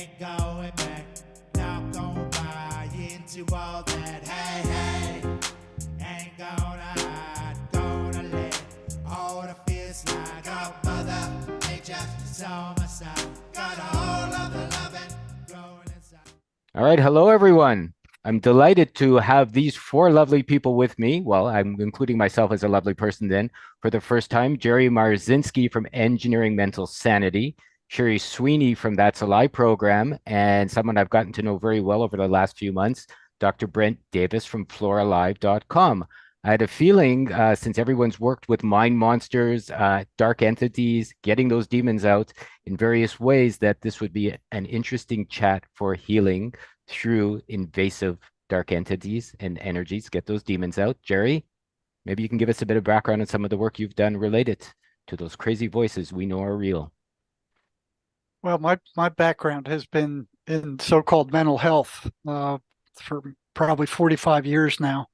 ain't going back. Not gonna buy into all that. Hey, hey, ain't gonna hide. Gonna let all the fears slide. Got mother nature is on my side. Got all of the loving growing inside. All right. Hello, everyone. I'm delighted to have these four lovely people with me. Well, I'm including myself as a lovely person then. For the first time, Jerry Marzinsky from Engineering Mental Sanity, Sherry Sweeney from That's a Lie program, and someone I've gotten to know very well over the last few months, Dr. Brent Davis from FlorAlive.com. I had a feeling, since everyone's worked with mind monsters, dark entities, getting those demons out in various ways, that this would be an interesting chat for healing through invasive dark entities and energies, get those demons out. Jerry, maybe you can give us a bit of background on some of the work you've done related to those crazy voices we know are real. Well, my background has been in so-called mental health for probably 45 years now.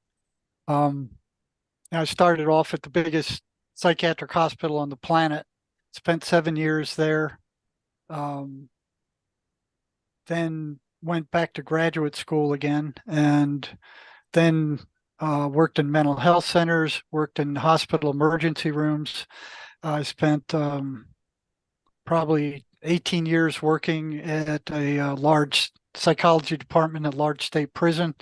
I started off at the biggest psychiatric hospital on the planet, spent 7 years there, then went back to graduate school again, and then worked in mental health centers, worked in hospital emergency rooms. I spent probably 18 years working at a large psychology department at large state prison,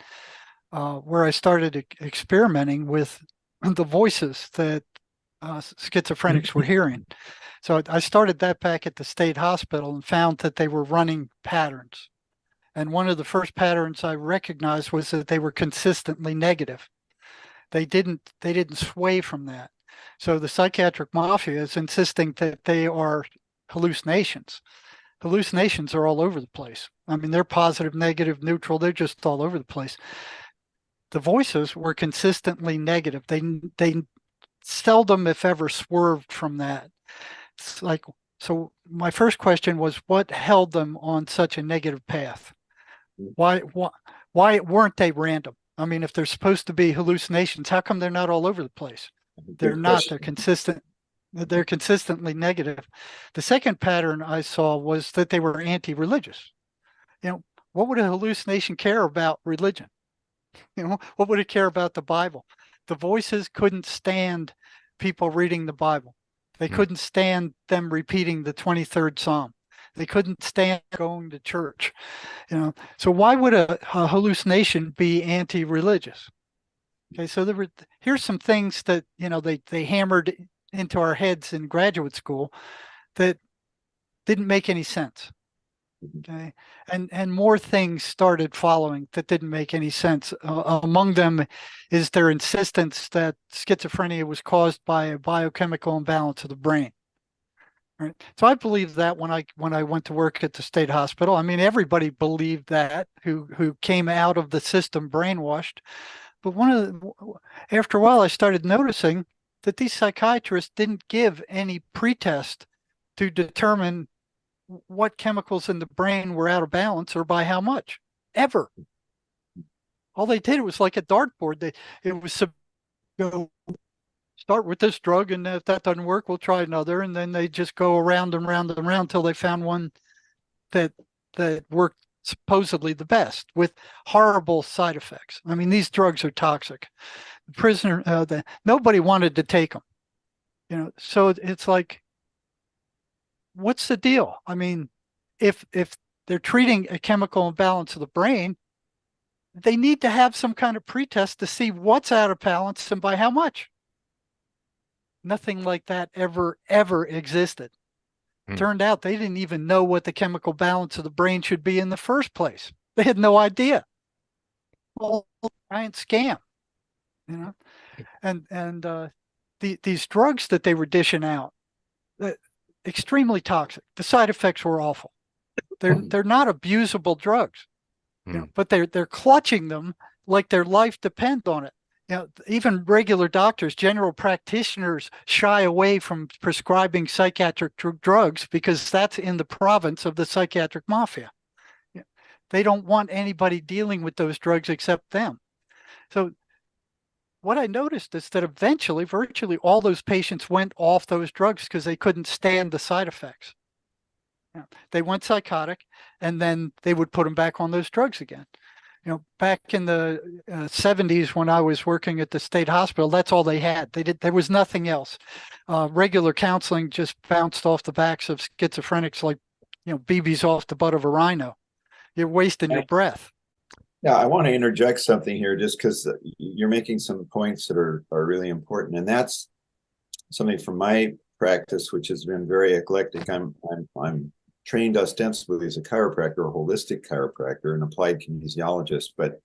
where I started experimenting with the voices that schizophrenics were hearing. So I started that back at the state hospital and found that they were running patterns. And one of the first patterns I recognized was that they were consistently negative. They didn't sway from that. So the psychiatric mafia is insisting that they are hallucinations. Hallucinations are all over the place. I mean, they're positive, negative, neutral. They're just all over the place. The voices were consistently negative. They seldom, if ever, swerved from that. It's like, so my first question was, what held them on such a negative path? Why weren't they random? I mean, if they're supposed to be hallucinations, how come they're not all over the place? They're not. They're consistent. They're consistently negative. The second pattern I saw was that they were anti-religious. What would a hallucination care about religion? What would it care about the Bible? The voices couldn't stand people reading the Bible. They couldn't stand them repeating the 23rd Psalm. They couldn't stand going to church. So why would a hallucination be anti-religious? Okay, so here's some things that they hammered into our heads in graduate school that didn't make any sense. Okay, and more things started following that didn't make any sense. Among them is their insistence that schizophrenia was caused by a biochemical imbalance of the brain. Right. So I believed that when I went to work at the state hospital. I mean, everybody believed that who came out of the system brainwashed. But after a while, I started noticing that these psychiatrists didn't give any pretest to determine what chemicals in the brain were out of balance or by how much, ever. All they did was like a dartboard. It was start with this drug, and if that doesn't work, we'll try another, and then they just go around and round and round until they found one that worked supposedly the best, with horrible side effects. I mean, these drugs are toxic. The prisoner, nobody wanted to take them. So it's like, what's the deal? I mean, if they're treating a chemical imbalance of the brain, they need to have some kind of pretest to see what's out of balance and by how much. Nothing like that ever existed. Turned out they didn't even know what the chemical balance of the brain should be in the first place. They had no idea. Well, giant scam, and these drugs that they were dishing out, extremely toxic. The side effects were awful. They're not abusable drugs, but they're clutching them like their life depends on it. Even regular doctors, general practitioners, shy away from prescribing psychiatric drugs because that's in the province of the psychiatric mafia. They don't want anybody dealing with those drugs except them. So what I noticed is that eventually, virtually all those patients went off those drugs because they couldn't stand the side effects. Yeah. They went psychotic, and then they would put them back on those drugs again. Back in the 70s when I was working at the state hospital, that's all they had. There was nothing else. Regular counseling just bounced off the backs of schizophrenics like, BBs off the butt of a rhino. You're wasting your breath. Yeah, I want to interject something here just because you're making some points that are really important. And that's something from my practice, which has been very eclectic. I'm trained ostensibly as a chiropractor, a holistic chiropractor, and applied kinesiologist, but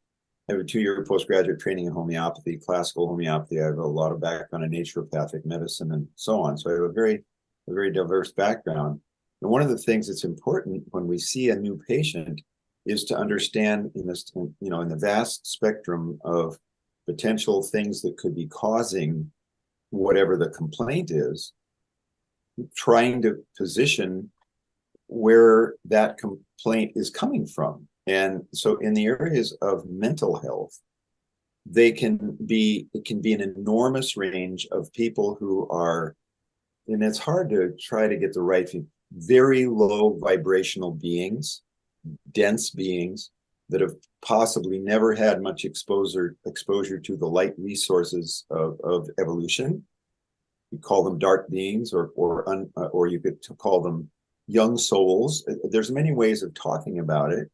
I have a 2-year postgraduate training in homeopathy, classical homeopathy. I have a lot of background in naturopathic medicine and so on. So I have a very diverse background. And one of the things that's important when we see a new patient is to understand in this, in the vast spectrum of potential things that could be causing whatever the complaint is, trying to position where that complaint is coming from. And so in the areas of mental health, it can be an enormous range of people who are, and it's hard to try to get the right thing, very low vibrational beings, dense beings that have possibly never had much exposure to the light resources of evolution. You call them dark beings, or you could call them young souls. There's many ways of talking about it.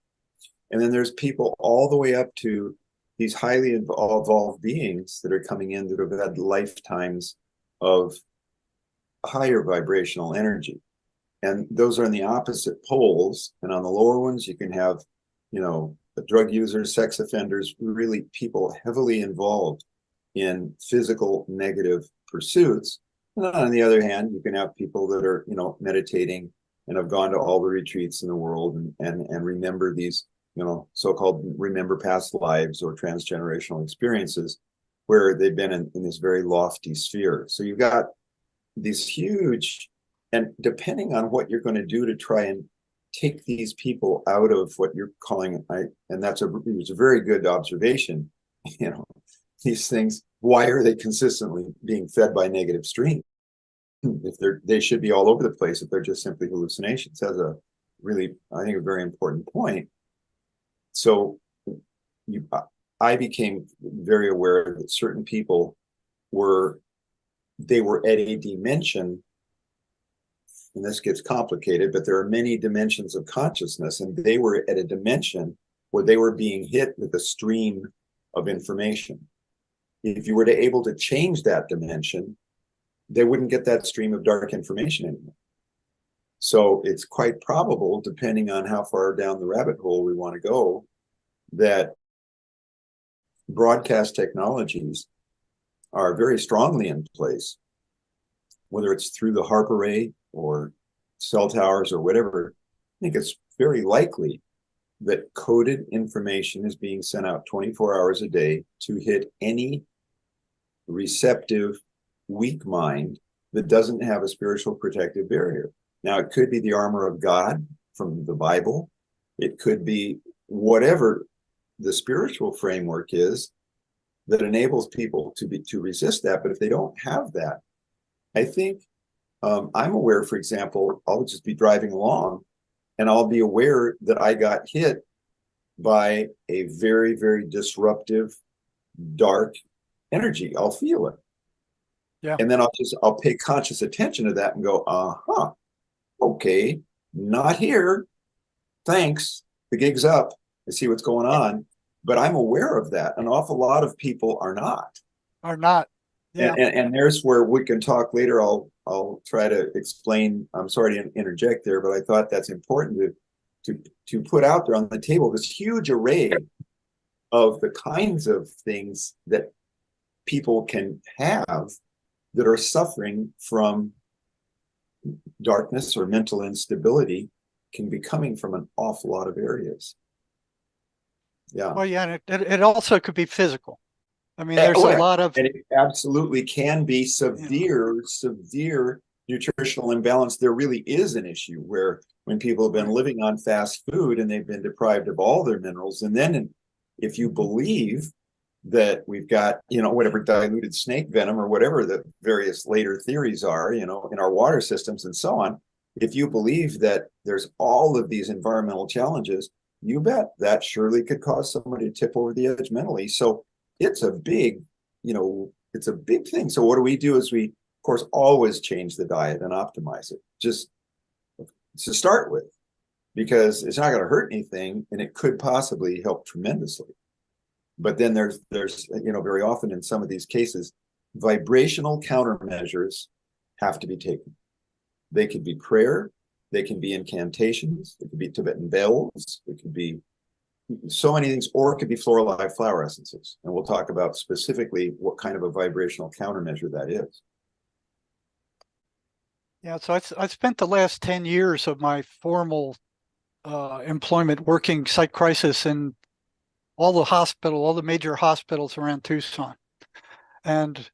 And then there's people all the way up to these highly evolved beings that are coming in that have had lifetimes of higher vibrational energy. And those are in the opposite poles. And on the lower ones, you can have, drug users, sex offenders, really people heavily involved in physical negative pursuits. And on the other hand, you can have people that are, meditating and have gone to all the retreats in the world and remember these, so-called remember past lives or transgenerational experiences where they've been in this very lofty sphere. So you've got these huge, and depending on what you're going to do to try and take these people out of what you're calling, and it's a very good observation, these things, why are they consistently being fed by negative streams? If they should be all over the place if they're just simply hallucinations. That's a really, I think, a very important point. So I became very aware that certain people were at a dimension, and this gets complicated, but there are many dimensions of consciousness, and they were at a dimension where they were being hit with a stream of information. If you were able to change that dimension, they wouldn't get that stream of dark information anymore. So it's quite probable, depending on how far down the rabbit hole we want to go, that broadcast technologies are very strongly in place, whether it's through the HARP array or cell towers or whatever. I think it's very likely that coded information is being sent out 24 hours a day to hit any receptive, weak mind that doesn't have a spiritual protective barrier. Now, it could be the armor of God from the Bible. It could be whatever the spiritual framework is that enables people to resist that. But if they don't have that, I think I'm aware, for example, I'll just be driving along and I'll be aware that I got hit by a very, very disruptive, dark energy. I'll feel it. Yeah. And then I'll pay conscious attention to that and go, okay, not here. Thanks. The gig's up. I see what's going on. But I'm aware of that. An awful lot of people are not. Yeah. And there's where we can talk later. I'll try to explain. I'm sorry to interject there, but I thought that's important to put out there on the table this huge array of the kinds of things that people can have that are suffering from darkness or mental instability can be coming from an awful lot of areas. Yeah. Well, yeah, and it also could be physical. I mean, there's a lot of, and it absolutely can be severe nutritional imbalance. There really is an issue where when people have been living on fast food and they've been deprived of all their minerals, and then if you believe that we've got, whatever diluted snake venom or whatever the various later theories are, in our water systems and so on, if you believe that there's all of these environmental challenges, you bet that surely could cause somebody to tip over the edge mentally. So it's a big, it's a big thing. So what do we do is we, of course, always change the diet and optimize it, just to start with, because it's not going to hurt anything and it could possibly help tremendously. But then there's very often in some of these cases, vibrational countermeasures have to be taken. They could be prayer, they can be incantations, it could be Tibetan bells, it could be so many things, or it could be Flor Alive flower essences. And we'll talk about specifically what kind of a vibrational countermeasure that is. Yeah, so I spent the last 10 years of my formal employment working psych crisis in all the major hospitals around Tucson. And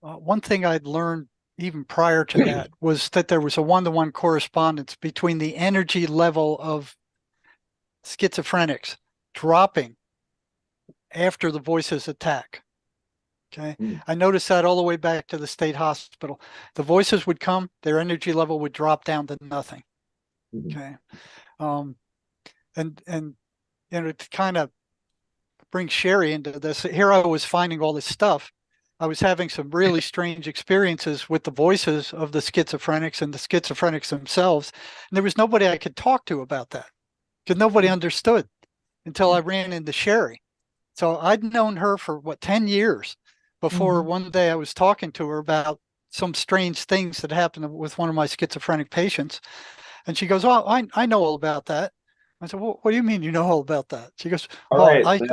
one thing I'd learned even prior to that was that there was a one-to-one correspondence between the energy level of schizophrenics dropping after the voices attack. Okay. I noticed that all the way back to the state hospital. The voices would come, their energy level would drop down to nothing. Okay. And to kind of bring Sherry into this, here I was finding all this stuff. I was having some really strange experiences with the voices of the schizophrenics and the schizophrenics themselves. And there was nobody I could talk to about that because nobody understood until I ran into Sherry. So I'd known her for 10 years before one day I was talking to her about some strange things that happened with one of my schizophrenic patients. And she goes, "Oh, I know all about that." I said, "Well, what do you mean you know all about that?" She goes, All "Oh, right, you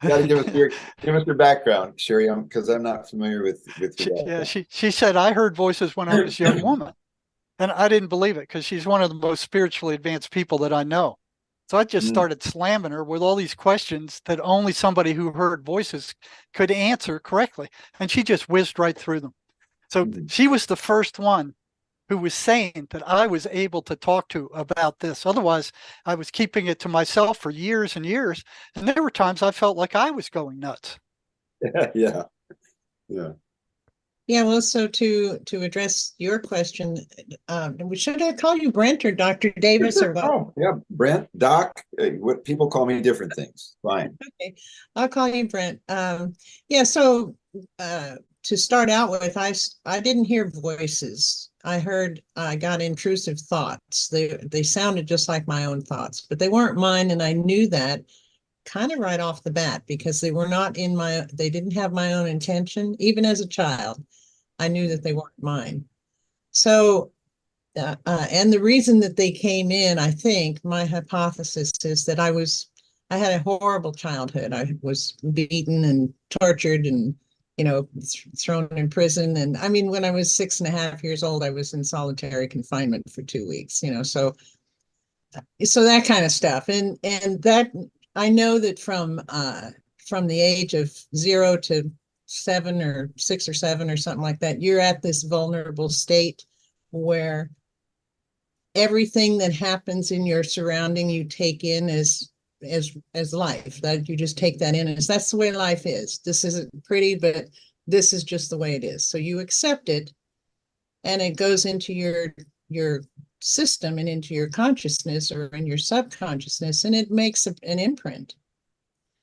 got to give us your background, Sherry, because I'm not familiar with your she said, "I heard voices when I was a young woman." And I didn't believe it because she's one of the most spiritually advanced people that I know. So I just started slamming her with all these questions that only somebody who heard voices could answer correctly. And she just whizzed right through them. So she was the first one who was saying that I was able to talk to about this. Otherwise, I was keeping it to myself for years and years. And there were times I felt like I was going nuts. Yeah. Yeah, well, so to address your question, should I call you Brent or Dr. Davis or what? Oh, yeah, Brent, Doc, what people call me different things. Fine. Okay, I'll call you Brent. Yeah, so to start out with, I didn't hear voices. I got intrusive thoughts. They sounded just like my own thoughts, but they weren't mine, and I knew that kind of right off the bat because they didn't have my own intention. Even as a child, I knew that they weren't mine. So, and the reason that they came in, I think, my hypothesis is that I had a horrible childhood. I was beaten and tortured and, thrown in prison. And I mean, when I was 6.5 years old, I was in solitary confinement for 2 weeks, so that kind of stuff. And that, I know that from the age of 0 to 7 or 6 or 7 or something like that, you're at this vulnerable state where everything that happens in your surrounding you take in as life. That you just take that in as that's the way life is. This isn't pretty, but this is just the way it is. So you accept it, and it goes into your system and into your consciousness or in your subconsciousness, and it makes an imprint.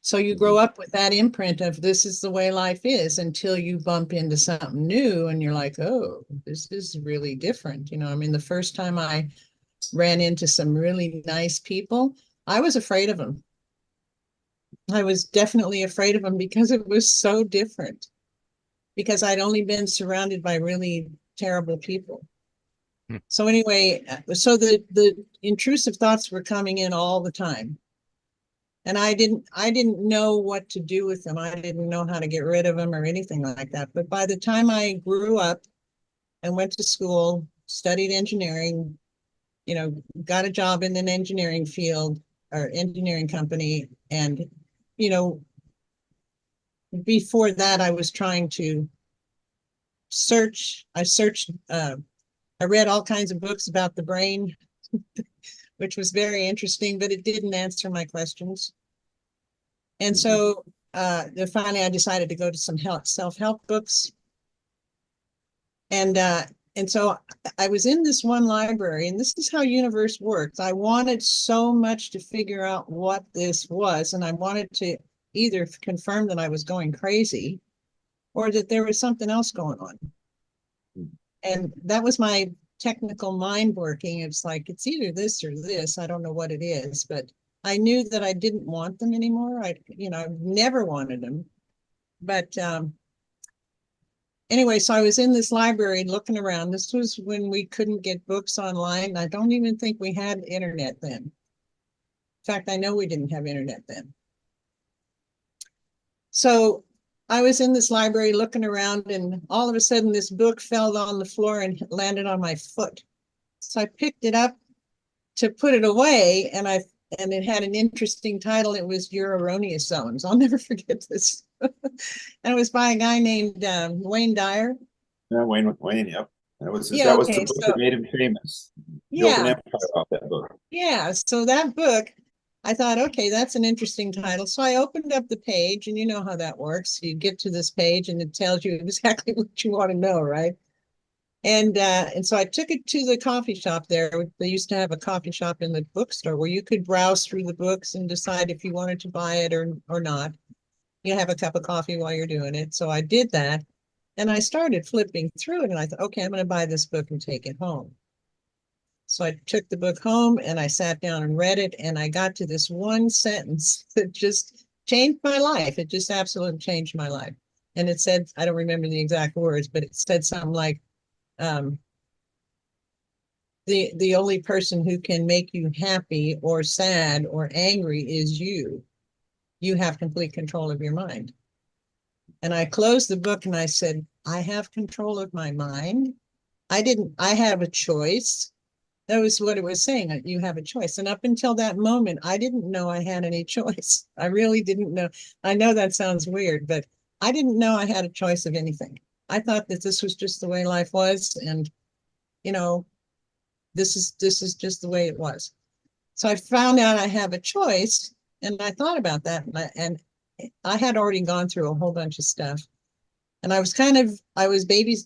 So you grow up with that imprint of this is the way life is until you bump into something new and you're like, oh, this is really different. I mean, the first time I ran into some really nice people, I was afraid of them. I was definitely afraid of them because it was so different. Because I'd only been surrounded by really terrible people. So anyway, so the intrusive thoughts were coming in all the time. And I didn't know what to do with them. I didn't know how to get rid of them or anything like that. But by the time I grew up and went to school, studied engineering, got a job in an engineering field or engineering company. And, before that, I was trying to search. I read all kinds of books about the brain, which was very interesting, but it didn't answer my questions. And so finally I decided to go to some self-help books. And and so I was in this one library, and this is how universe works. I wanted so much to figure out what this was, and I wanted to either confirm that I was going crazy or that there was something else going on. And that was my technical mind working. It's like, it's either this or this. I don't know what it is, but I knew that I didn't want them anymore. I never wanted them. But anyway, so I was in this library looking around. This was when we couldn't get books online. I don't even think we had internet then. In fact, I know we didn't have internet then. So I was in this library looking around, and all of a sudden this book fell on the floor and landed on my foot. So I picked it up to put it away, and it had an interesting title. It was Your Erroneous Zones. I'll never forget this. And it was by a guy named Wayne Dyer. Yeah, Wayne, yep. That was Yeah, that was okay, the book so that made him famous. Built an yeah, empire off that book. yeah. So that book, I thought, okay, that's an interesting title. So I opened up the page, and you know how that works. You get to this page, and it tells you exactly what you want to know, right? And so I took it to the coffee shop there. They used to have a coffee shop in the bookstore where you could browse through the books and decide if you wanted to buy it or not. You have a cup of coffee while you're doing it. So I did that, and I started flipping through it, and I thought, okay, I'm going to buy this book and take it home. So I took the book home, and I sat down and read it, and I got to this one sentence that just changed my life. It just absolutely changed my life. And it said, I don't remember the exact words, but it said something like, the only person who can make you happy or sad or angry is you. You have complete control of your mind. And I closed the book and I said, I have control of my mind. I have a choice. That was what it was saying. You have a choice. And up until that moment, I didn't know I had any choice. I really didn't know. I know that sounds weird, but I didn't know I had a choice of anything. I thought that this was just the way life was. And, this is just the way it was. So I found out I have a choice, and I thought about that, and I had already gone through a whole bunch of stuff. And I was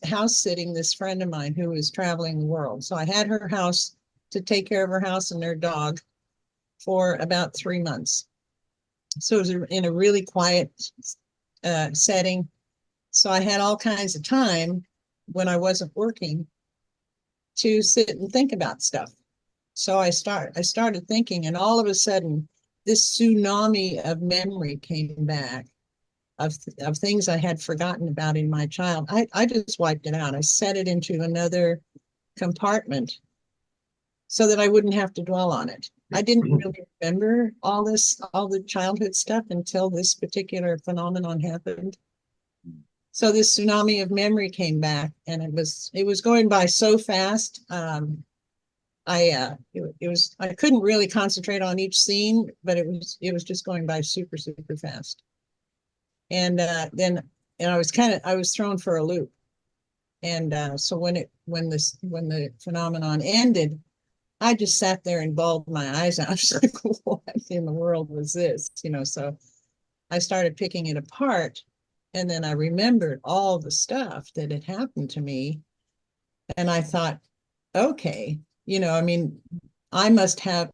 house sitting this friend of mine who was traveling the world. So I had her house to take care of her house and her dog for about 3 months. So it was in a really quiet setting. So I had all kinds of time when I wasn't working to sit and think about stuff. So I started thinking, and all of a sudden, this tsunami of memory came back of things I had forgotten about in my child. I just wiped it out. I set it into another compartment so that I wouldn't have to dwell on it. I didn't really remember all the childhood stuff until this particular phenomenon happened. So this tsunami of memory came back, and it was going by so fast. I couldn't really concentrate on each scene, but it was just going by super, super fast. And then I was thrown for a loop. And so when the phenomenon ended, I just sat there and bawled my eyes out. I was like, what in the world was this? So I started picking it apart, and then I remembered all the stuff that had happened to me. And I thought, okay, I must have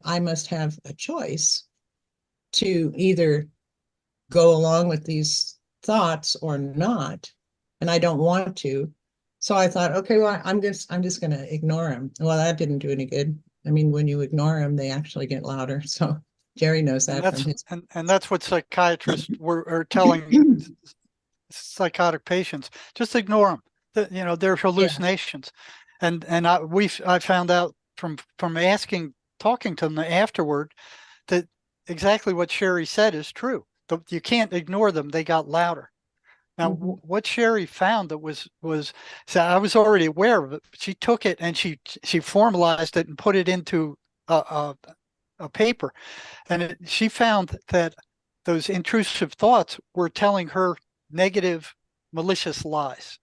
a choice to either go along with these thoughts or not. And I don't want to. So I thought, okay, well, I'm just going to ignore them. Well, that didn't do any good. I mean, when you ignore them, they actually get louder. So Jerry knows that. And that's what psychiatrists are telling psychotic patients. Just ignore them. They're hallucinations. Yeah. And I found out from talking to them afterward that exactly what Sherry said is true. You can't ignore them. They got louder. Now, what Sherry found that was so I was already aware of it. She took it and she formalized it and put it into a paper, and she found that those intrusive thoughts were telling her negative, malicious lies.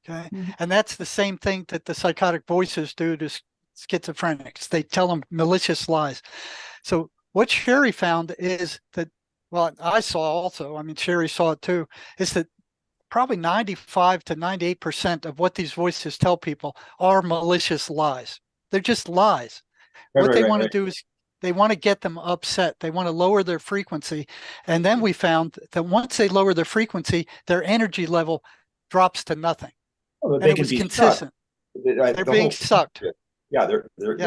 Okay, and that's the same thing that the psychotic voices do to schizophrenics. They tell them malicious lies. So what Sherry found is that, well, I saw also, I mean, Sherry saw it too, is that probably 95 to 98% of what these voices tell people are malicious lies. They're just lies. What they want to do is they want to get them upset. They want to lower their frequency. And then we found that once they lower their frequency, their energy level drops to nothing. Well, And it was consistent. They're being sucked. Yeah, they're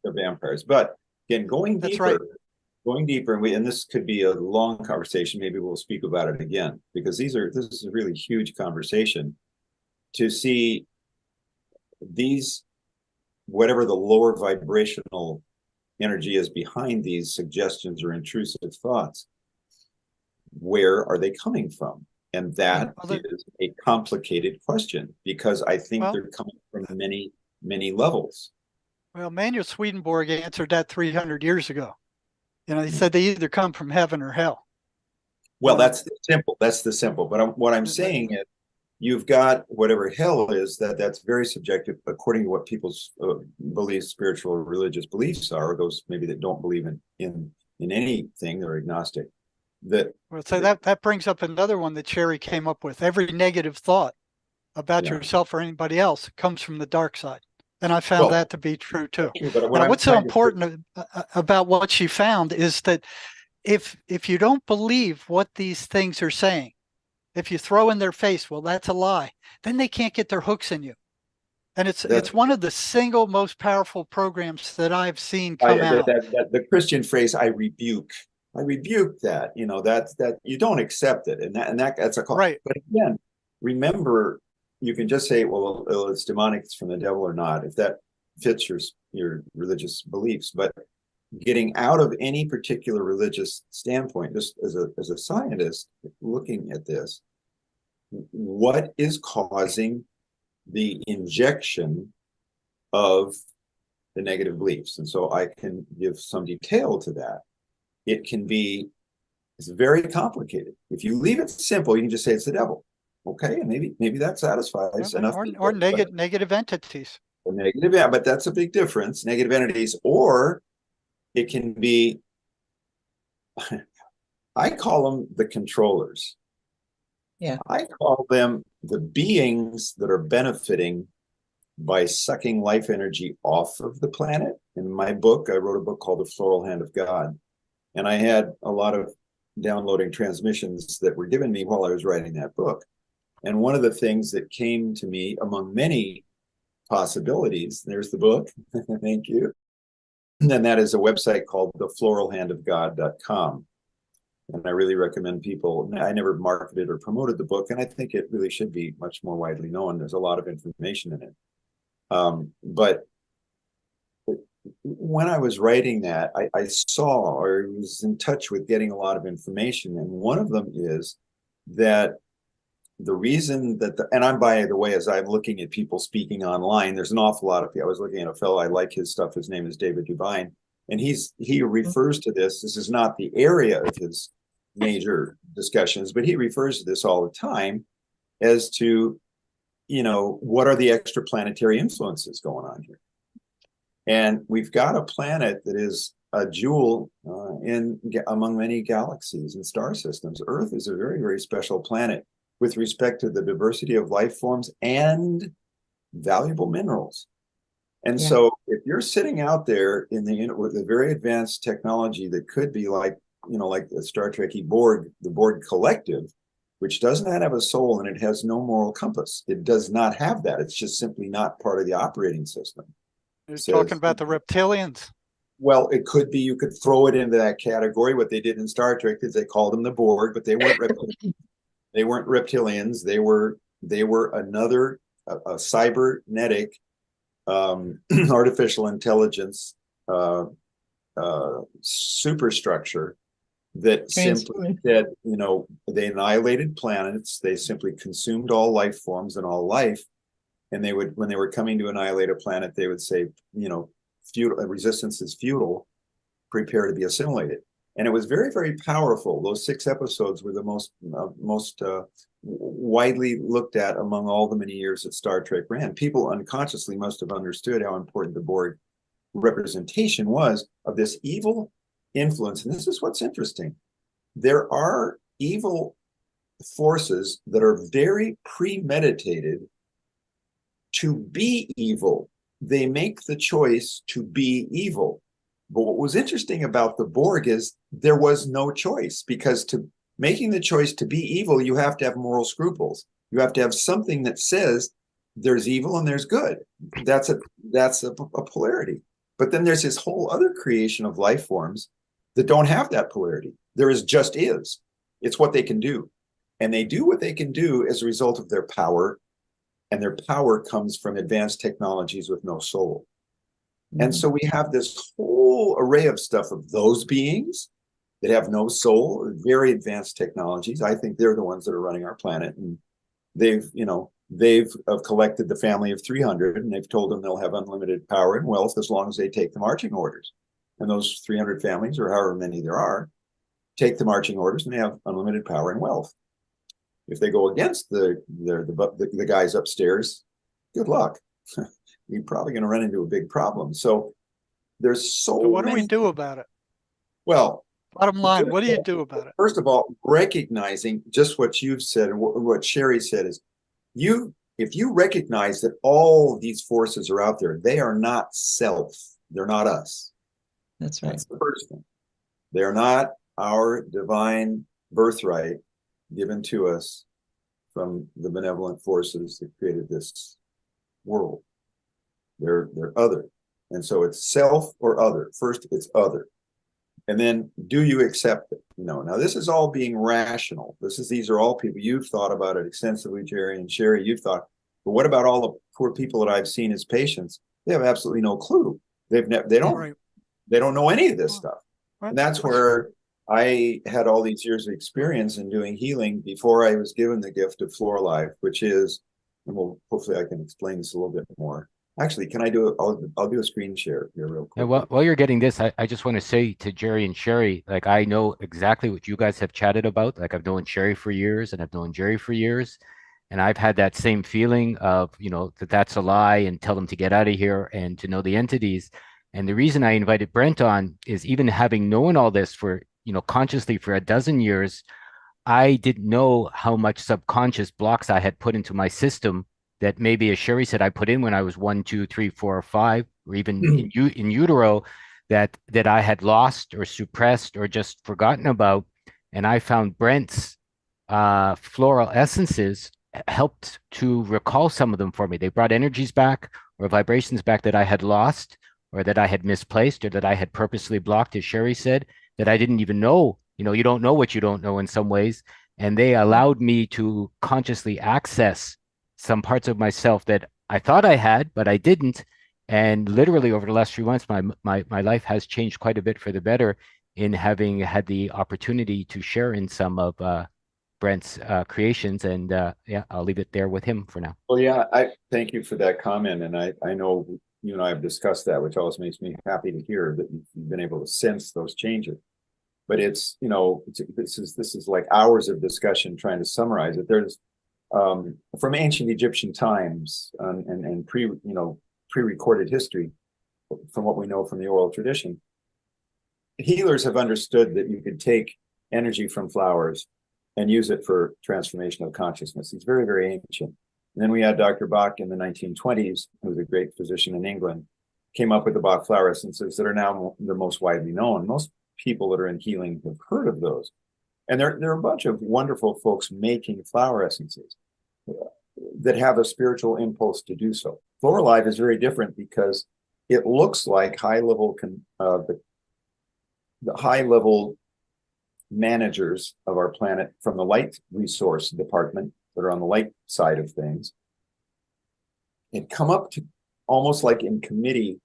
vampires. But again, going That's deeper, right. and this could be a long conversation. Maybe we'll speak about it again, because this is a really huge conversation to see these, whatever the lower vibrational energy is behind these suggestions or intrusive thoughts. Where are they coming from? And that is a complicated question, because I think they're coming from many, many levels. Well, Manuel Swedenborg answered that 300 years ago. You know, he said they either come from heaven or hell. Well, that's simple. That's the simple. But what I'm saying is, you've got whatever hell is, that's very subjective according to what people's beliefs, spiritual or religious beliefs are. Those maybe that don't believe in anything, they're agnostic. So that brings up another one that Sherry came up with. Every negative thought about yourself or anybody else comes from the dark side. And I found that to be true too. Now, what's so important about what she found is that if you don't believe what these things are saying, if you throw in their face, well, that's a lie, then they can't get their hooks in you. And it's one of the single most powerful programs that I've seen come out. The Christian phrase, I rebuke that, you know, that you don't accept it. And that's a call. Right. But again, remember, you can just say, well, it's demonic, it's from the devil or not, if that fits your religious beliefs. But getting out of any particular religious standpoint, just as a scientist looking at this, what is causing the injection of the negative beliefs? And so I can give some detail to that. It's very complicated. If you leave it simple, you can just say it's the devil. Okay, and maybe that satisfies enough. Or negative entities. Or negative, yeah, but that's a big difference. Negative entities, or it can be, I call them the controllers. Yeah. I call them the beings that are benefiting by sucking life energy off of the planet. In my book, I wrote a book called The Floral Hand of God. And I had a lot of downloading transmissions that were given me while I was writing that book. And one of the things that came to me among many possibilities, there's the book, thank you. And then that is a website called thefloralhandofgod.com. And I really recommend people, I never marketed or promoted the book, and I think it really should be much more widely known. There's a lot of information in it. But when I was writing that, I saw, or was in touch with getting a lot of information. And one of them is that the reason that, and I'm, by the way, as I'm looking at people speaking online, there's an awful lot of people. I was looking at a fellow, I like his stuff. His name is David Dubine. And he refers to this is not the area of his major discussions, but he refers to this all the time as to, you know, what are the extraplanetary influences going on here? And we've got a planet that is a jewel among many galaxies and star systems. Earth is a very, very special planet with respect to the diversity of life forms and valuable minerals. And so if you're sitting out there with a very advanced technology that could be like, you know, like the Star Trek-y Borg, the Borg Collective, which does not have a soul and it has no moral compass. It does not have that. It's just simply not part of the operating system. You're talking about the reptilians. Well, it could be, you could throw it into that category. What they did in Star Trek is they called them the Borg, but they weren't reptilians. They weren't reptilians. They were another a cybernetic artificial intelligence superstructure that simply said, you know, they annihilated planets. They simply consumed all life forms and all life. And they would, when they were coming to annihilate a planet, they would say, you know, resistance is futile, prepare to be assimilated. And it was very, very powerful. Those 6 episodes were the most widely looked at among all the many years that Star Trek ran. People unconsciously must have understood how important the Borg representation was of this evil influence. And this is what's interesting. There are evil forces that are very premeditated to be evil. They make the choice to be evil. But what was interesting about the Borg is there was no choice, because to making the choice to be evil, you have to have moral scruples. You have to have something that says there's evil and there's good. That's a polarity. But then there's this whole other creation of life forms that don't have that polarity. There is just is. It's what they can do. And they do what they can do as a result of their power. And their power comes from advanced technologies with no soul. And so we have this whole array of stuff of those beings that have no soul, very advanced technologies. I think they're the ones that are running our planet. And they've collected the family of 300, and they've told them they'll have unlimited power and wealth as long as they take the marching orders. And those 300 families, or however many there are, take the marching orders and they have unlimited power and wealth. If they go against the guys upstairs, good luck. You're probably going to run into a big problem. So there's so what do many. we do about it? Well, bottom line, what do you do about it? First of all, recognizing just what you've said and what Sherry said is, if you recognize that all these forces are out there, they are not self. They're not us. That's right. That's the first thing. They're not our divine birthright given to us from the benevolent forces that created this world. They're other. And so it's self or other. First, it's other. And then, do you accept it? Now this is all being rational. These are all people. You've thought about it extensively, Jerry and Sherry. You've thought, but what about all the poor people that I've seen as patients? They have absolutely no clue. They don't know any of this stuff. And that's where I had all these years of experience in doing healing before I was given the gift of Flor Alive, which is, and hopefully I can explain this a little bit more. Actually, can I do it? I'll do a screen share here real quick. And while you're getting this, I just want to say to Jerry and Sherry, like, I know exactly what you guys have chatted about. Like, I've known Sherry for years and I've known Jerry for years. And I've had that same feeling of, that's a lie, and tell them to get out of here, and to know the entities. And the reason I invited Brent on is, even having known all this for, consciously for a dozen years, I didn't know how much subconscious blocks I had put into my system that maybe, as Sherry said, I put in when I was 1, 2, 3, 4, or 5, or even in utero, that I had lost or suppressed or just forgotten about. And I found Brent's floral essences helped to recall some of them for me. They brought energies back or vibrations back that I had lost, or that I had misplaced, or that I had purposely blocked, as Sherry said, that I didn't even know. You don't know what you don't know in some ways. And they allowed me to consciously access some parts of myself that I thought I had, but I didn't. And literally over the last few months, my life has changed quite a bit for the better, in having had the opportunity to share in some of Brent's creations. And I'll leave it there with him for now. Well, yeah, I thank you for that comment. And I know you and I have discussed that, which always makes me happy to hear that you've been able to sense those changes. But it's, this is like hours of discussion trying to summarize it. There's from ancient Egyptian times and pre-recorded history, from what we know from the oral tradition, healers have understood that you could take energy from flowers and use it for transformation of consciousness. It's very, very ancient. And then we had Dr. Bach in the 1920s, who was a great physician in England, came up with the Bach flower essences that are now the most widely known. Most people that are in healing have heard of those. And there are a bunch of wonderful folks making flower essences that have a spiritual impulse to do so. Flor Alive is very different because it looks like the high-level managers of our planet from the light resource department that are on the light side of things, and come up to almost like in committee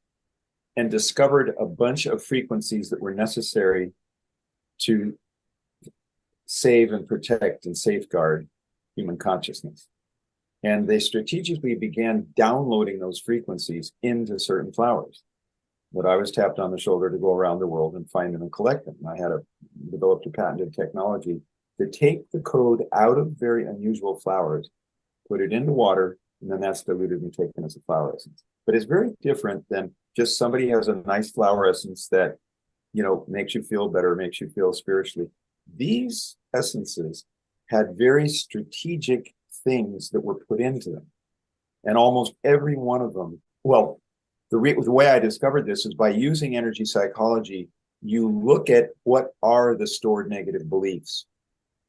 and discovered a bunch of frequencies that were necessary to save and protect and safeguard human consciousness. And they strategically began downloading those frequencies into certain flowers that I was tapped on the shoulder to go around the world and find them and collect them. And I had developed a patented technology to take the code out of very unusual flowers, put it into water, and then that's diluted and taken as a flower essence. But it's very different than just somebody has a nice flower essence that, makes you feel better, makes you feel spiritually. These essences had very strategic things that were put into them. And almost every one of them, well, the way I discovered this is by using energy psychology, you look at what are the stored negative beliefs.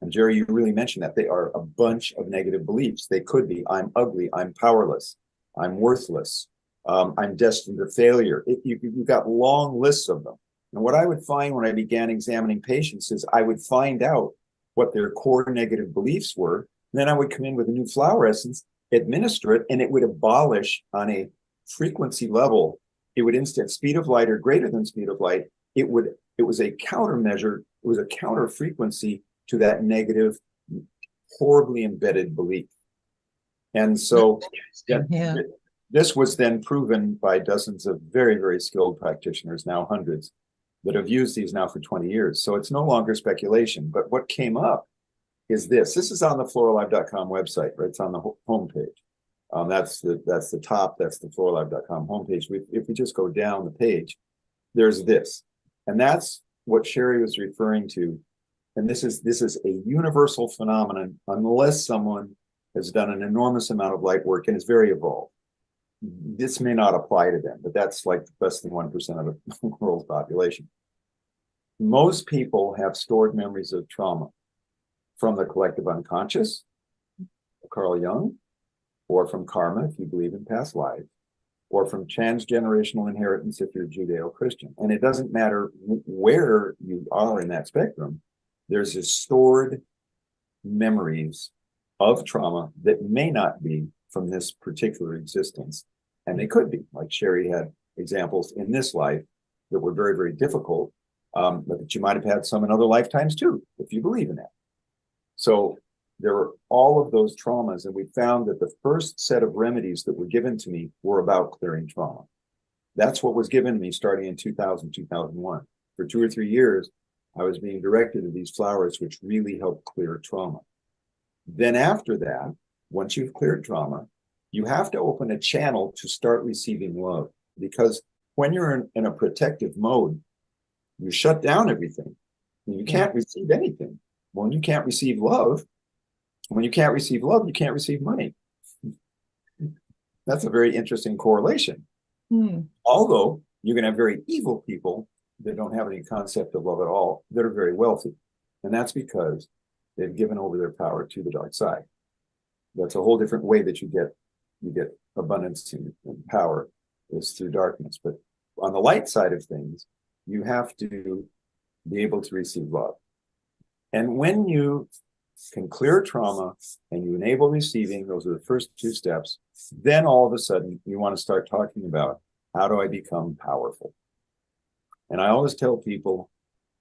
And Jerry, you really mentioned that. They are a bunch of negative beliefs. They could be, I'm ugly, I'm powerless, I'm worthless, I'm destined to failure. You've got long lists of them. And what I would find when I began examining patients is I would find out what their core negative beliefs were. And then I would come in with a new flower essence, administer it, and it would abolish on a frequency level. It would instant speed of light or greater than speed of light. It was a countermeasure. It was a counter frequency to that negative, horribly embedded belief. And so this was then proven by dozens of very, very skilled practitioners, now hundreds, that have used these now for 20 years. So it's no longer speculation. But what came up is this. This is on the floralive.com website, right? It's on the homepage. That's the top. That's the floralive.com homepage. If we just go down the page, there's this. And that's what Sherry was referring to. And this is a universal phenomenon unless someone has done an enormous amount of light work and is very evolved. This may not apply to them, but that's like less than 1% of the world's population. Most people have stored memories of trauma from the collective unconscious, Carl Jung, or from karma, if you believe in past lives, or from transgenerational inheritance if you're Judeo-Christian. And it doesn't matter where you are in that spectrum, there's this stored memories of trauma that may not be from this particular existence. And they could be, like Sherry had examples in this life that were very, very difficult, but that you might have had some in other lifetimes too, if you believe in that. So there were all of those traumas, and we found that the first set of remedies that were given to me were about clearing trauma. That's what was given to me starting in 2000, 2001. For 2 or 3 years, I was being directed to these flowers, which really helped clear trauma. Then after that, once you've cleared trauma, you have to open a channel to start receiving love. Because when you're in a protective mode, you shut down everything. You can't receive anything. When you can't receive love, you can't receive money. That's a very interesting correlation. Although you can have very evil people that don't have any concept of love at all, that are very wealthy. And that's because they've given over their power to the dark side. That's a whole different way that you get abundance and power, is through darkness. But on the light side of things, you have to be able to receive love. And when you can clear trauma and you enable receiving, those are the first 2 steps, then all of a sudden you want to start talking about, how do I become powerful? And I always tell people,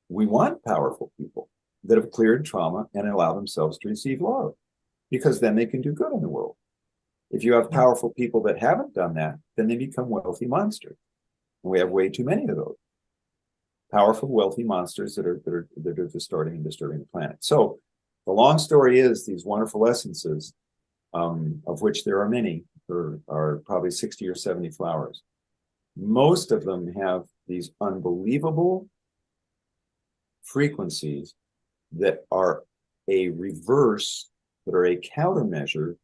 we want powerful people that have cleared trauma and allow themselves to receive love, because then they can do good in the world. If you have powerful people that haven't done that, then they become wealthy monsters. And we have way too many of those. Powerful, wealthy monsters that are distorting and disturbing the planet. So the long story is, these wonderful essences, of which there are many, are probably 60 or 70 flowers. Most of them have these unbelievable frequencies that are a reverse, that are a countermeasure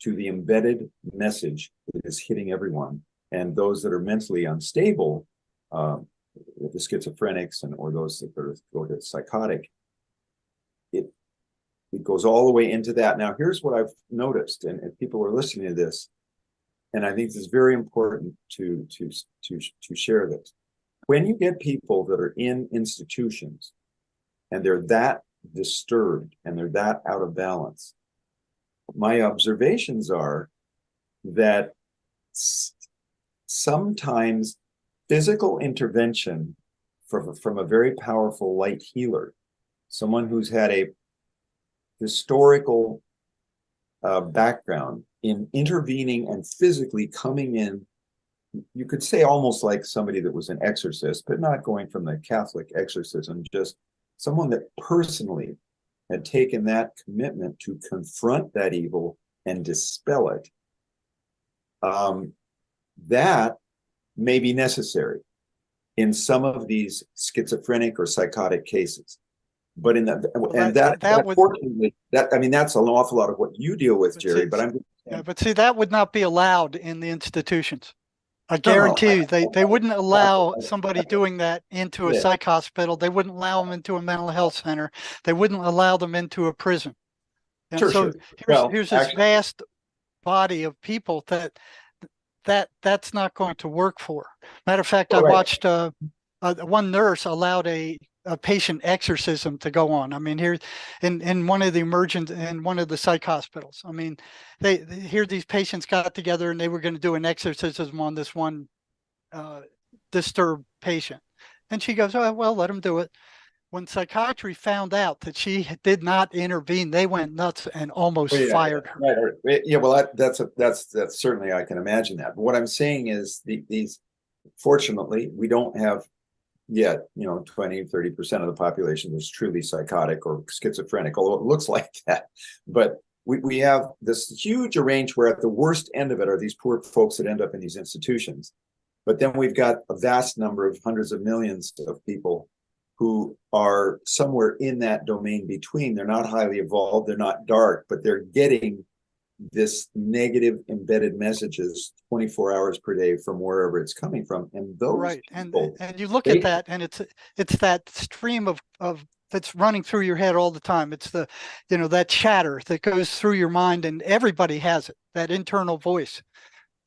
to the embedded message that is hitting everyone. And those that are mentally unstable, the schizophrenics or those that go to psychotic, it goes all the way into that. Now, here's what I've noticed, and if people are listening to this, and I think this is very important to share this. When you get people that are in institutions and they're that disturbed and they're that out of balance, my observations are that sometimes physical intervention from a very powerful light healer, someone who's had a historical background in intervening and physically coming in, you could say almost like somebody that was an exorcist, but not going from the Catholic exorcism, just someone that personally had taken that commitment to confront that evil and dispel it. That may be necessary in some of these schizophrenic or psychotic cases. But in that, Well, and that would, fortunately, I mean, that's an awful lot of what you deal with, but Jerry. see, But I'm just yeah, saying, but see, that would not be allowed in the institutions. I no, guarantee you, they wouldn't allow I- somebody doing that into a yeah, psych hospital. They wouldn't allow them into a mental health center. They wouldn't allow them into a prison. And sure, so sure. Well, here's this actually, vast body of people that's not going to work for. Matter of fact, I all right. watched one nurse allowed a patient exorcism to go on. I mean, here in one of the in one of the psych hospitals. I mean, here these patients got together and they were going to do an exorcism on this one disturbed patient. And she goes, "Oh, well, let them do it." When psychiatry found out that she did not intervene, they went nuts and almost Well, yeah, fired her. right. Yeah, well, that's certainly, I can imagine that. But what I'm saying is these, fortunately, we don't have yet, 20-30% of the population is truly psychotic or schizophrenic, although it looks like that. But we have this huge range where at the worst end of it are these poor folks that end up in these institutions. But then we've got a vast number of hundreds of millions of people who are somewhere in that domain between. They're not highly evolved, they're not dark, but they're getting this negative embedded messages 24 hours per day from wherever it's coming from. And those Right. people, And you look at that and it's that stream of that's running through your head all the time. It's the, that chatter that goes through your mind, and everybody has it, that internal voice.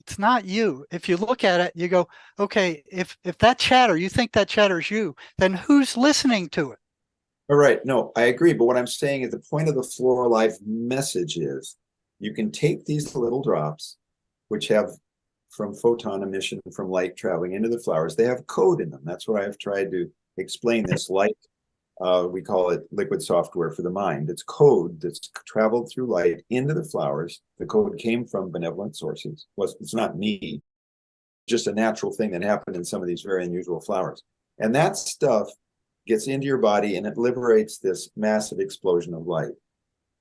It's not you. If you look at it, you go, okay, if that chatter, you think that chatter is you, then who's listening to it? all right, no, I agree. But what I'm saying is the point of the Flor Alive message is you can take these little drops, which have from photon emission from light traveling into the flowers, they have code in them. That's what I've tried to explain. This light, we call it liquid software for the mind. It's code that's traveled through light into the flowers. The code came from benevolent sources. It's not me, just a natural thing that happened in some of these very unusual flowers. And that stuff gets into your body and it liberates this massive explosion of light.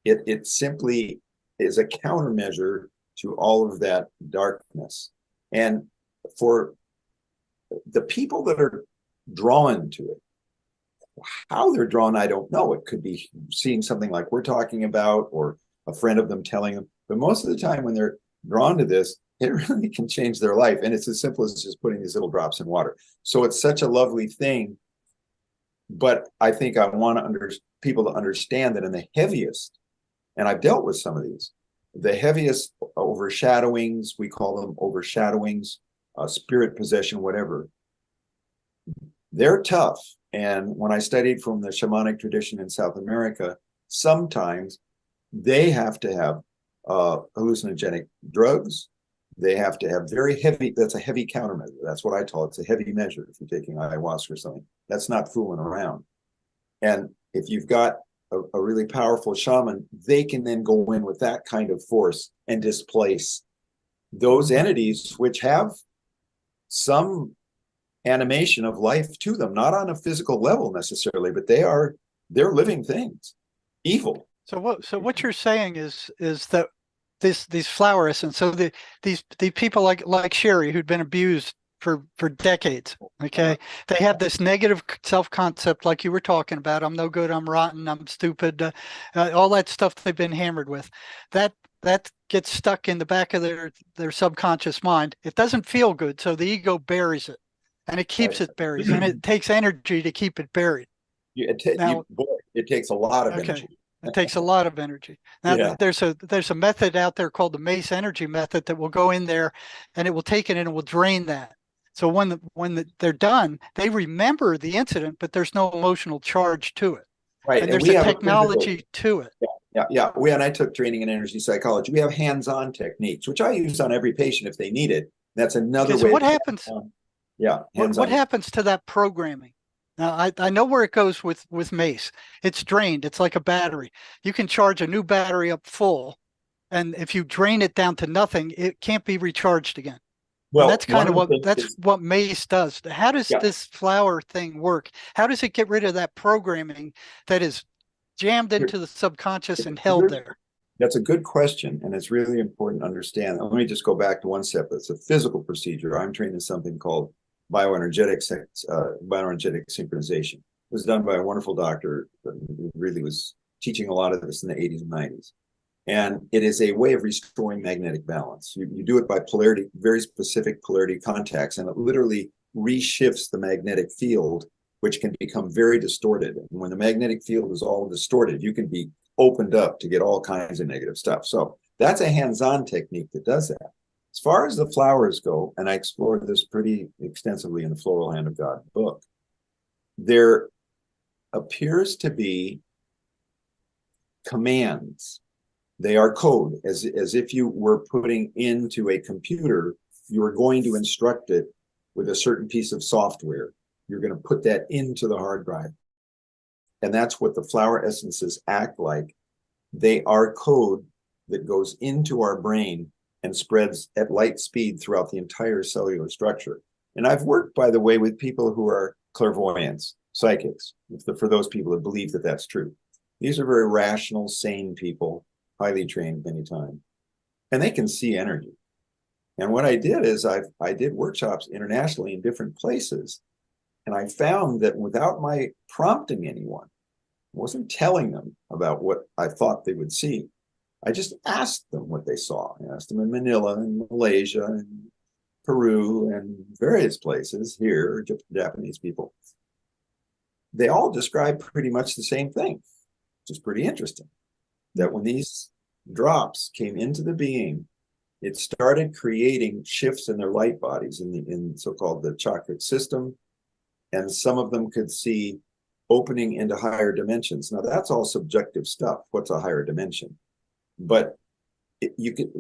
It simply is a countermeasure to all of that darkness. And for the people that are drawn to it, how they're drawn, I don't know. It could be seeing something like we're talking about, or a friend of them telling them. But most of the time when they're drawn to this, it really can change their life. And it's as simple as just putting these little drops in water. So it's such a lovely thing. But I think I want people to understand that in the heaviest, and I've dealt with some of these, the heaviest overshadowings, we call them overshadowings, spirit possession, whatever, they're tough. And when I studied from the shamanic tradition in South America, sometimes they have to have hallucinogenic drugs. They have to have very heavy, that's a heavy countermeasure. That's what I call it. It's a heavy measure if you're taking ayahuasca or something. That's not fooling around. And if you've got a really powerful shaman, they can then go in with that kind of force and displace those entities which have some animation of life to them, not on a physical level necessarily, but they're living things, evil. So what you're saying is that these flower essence, so these people like Sherry, who'd been abused for decades, okay, they have this negative self-concept like you were talking about. I'm no good, I'm rotten, I'm stupid, all that stuff they've been hammered with, that gets stuck in the back of their subconscious mind. It doesn't feel good, so the ego buries it, and it keeps it buried, and it takes energy to keep it buried. It takes a lot of energy. It takes a lot of energy. Now, Yeah. there's a method out there called the MACE energy method that will go in there and it will take it and it will drain that. So when they're done, they remember the incident, but there's no emotional charge to it. Right. And there's a technology to it. Yeah. And I took training in energy psychology. We have hands-on techniques, which I use on every patient if they need it. That's another way. So what happens? Yeah. What happens to that programming? Now, I know where it goes with MACE. It's drained. It's like a battery. You can charge a new battery up full, and if you drain it down to nothing, it can't be recharged again. Well, and that's kind of what MACE does. How does this flower thing work? How does it get rid of that programming that is jammed into the subconscious and held there? That's a good question, and it's really important to understand. Let me just go back to one step. It's a physical procedure. I'm trained in something called bioenergetic synchronization. was done by a wonderful doctor who really was teaching a lot of this in the 80s and 90s. And it is a way of restoring magnetic balance. You do it by polarity, very specific polarity contacts, and it literally reshifts the magnetic field, which can become very distorted. And when the magnetic field is all distorted, you can be opened up to get all kinds of negative stuff. So that's a hands-on technique that does that. As far as the flowers go, and I explored this pretty extensively in the Floral Hand of God book, there appears to be commands. They are code, as if you were putting into a computer, you are going to instruct it with a certain piece of software. You're going to put that into the hard drive. And that's what the flower essences act like. They are code that goes into our brain and spreads at light speed throughout the entire cellular structure. And I've worked, by the way, with people who are clairvoyants, psychics, for those people that believe that that's true. These are very rational, sane people, highly trained many times, and they can see energy. And what I did is I did workshops internationally in different places, and I found that without my prompting anyone, I wasn't telling them about what I thought they would see. I just asked them what they saw. I asked them in Manila and Malaysia and Peru and various places here, Japanese people. They all described pretty much the same thing, which is pretty interesting. That when these drops came into the being, it started creating shifts in their light bodies in so-called the chakra system, and some of them could see opening into higher dimensions. Now that's all subjective stuff. What's a higher dimension? But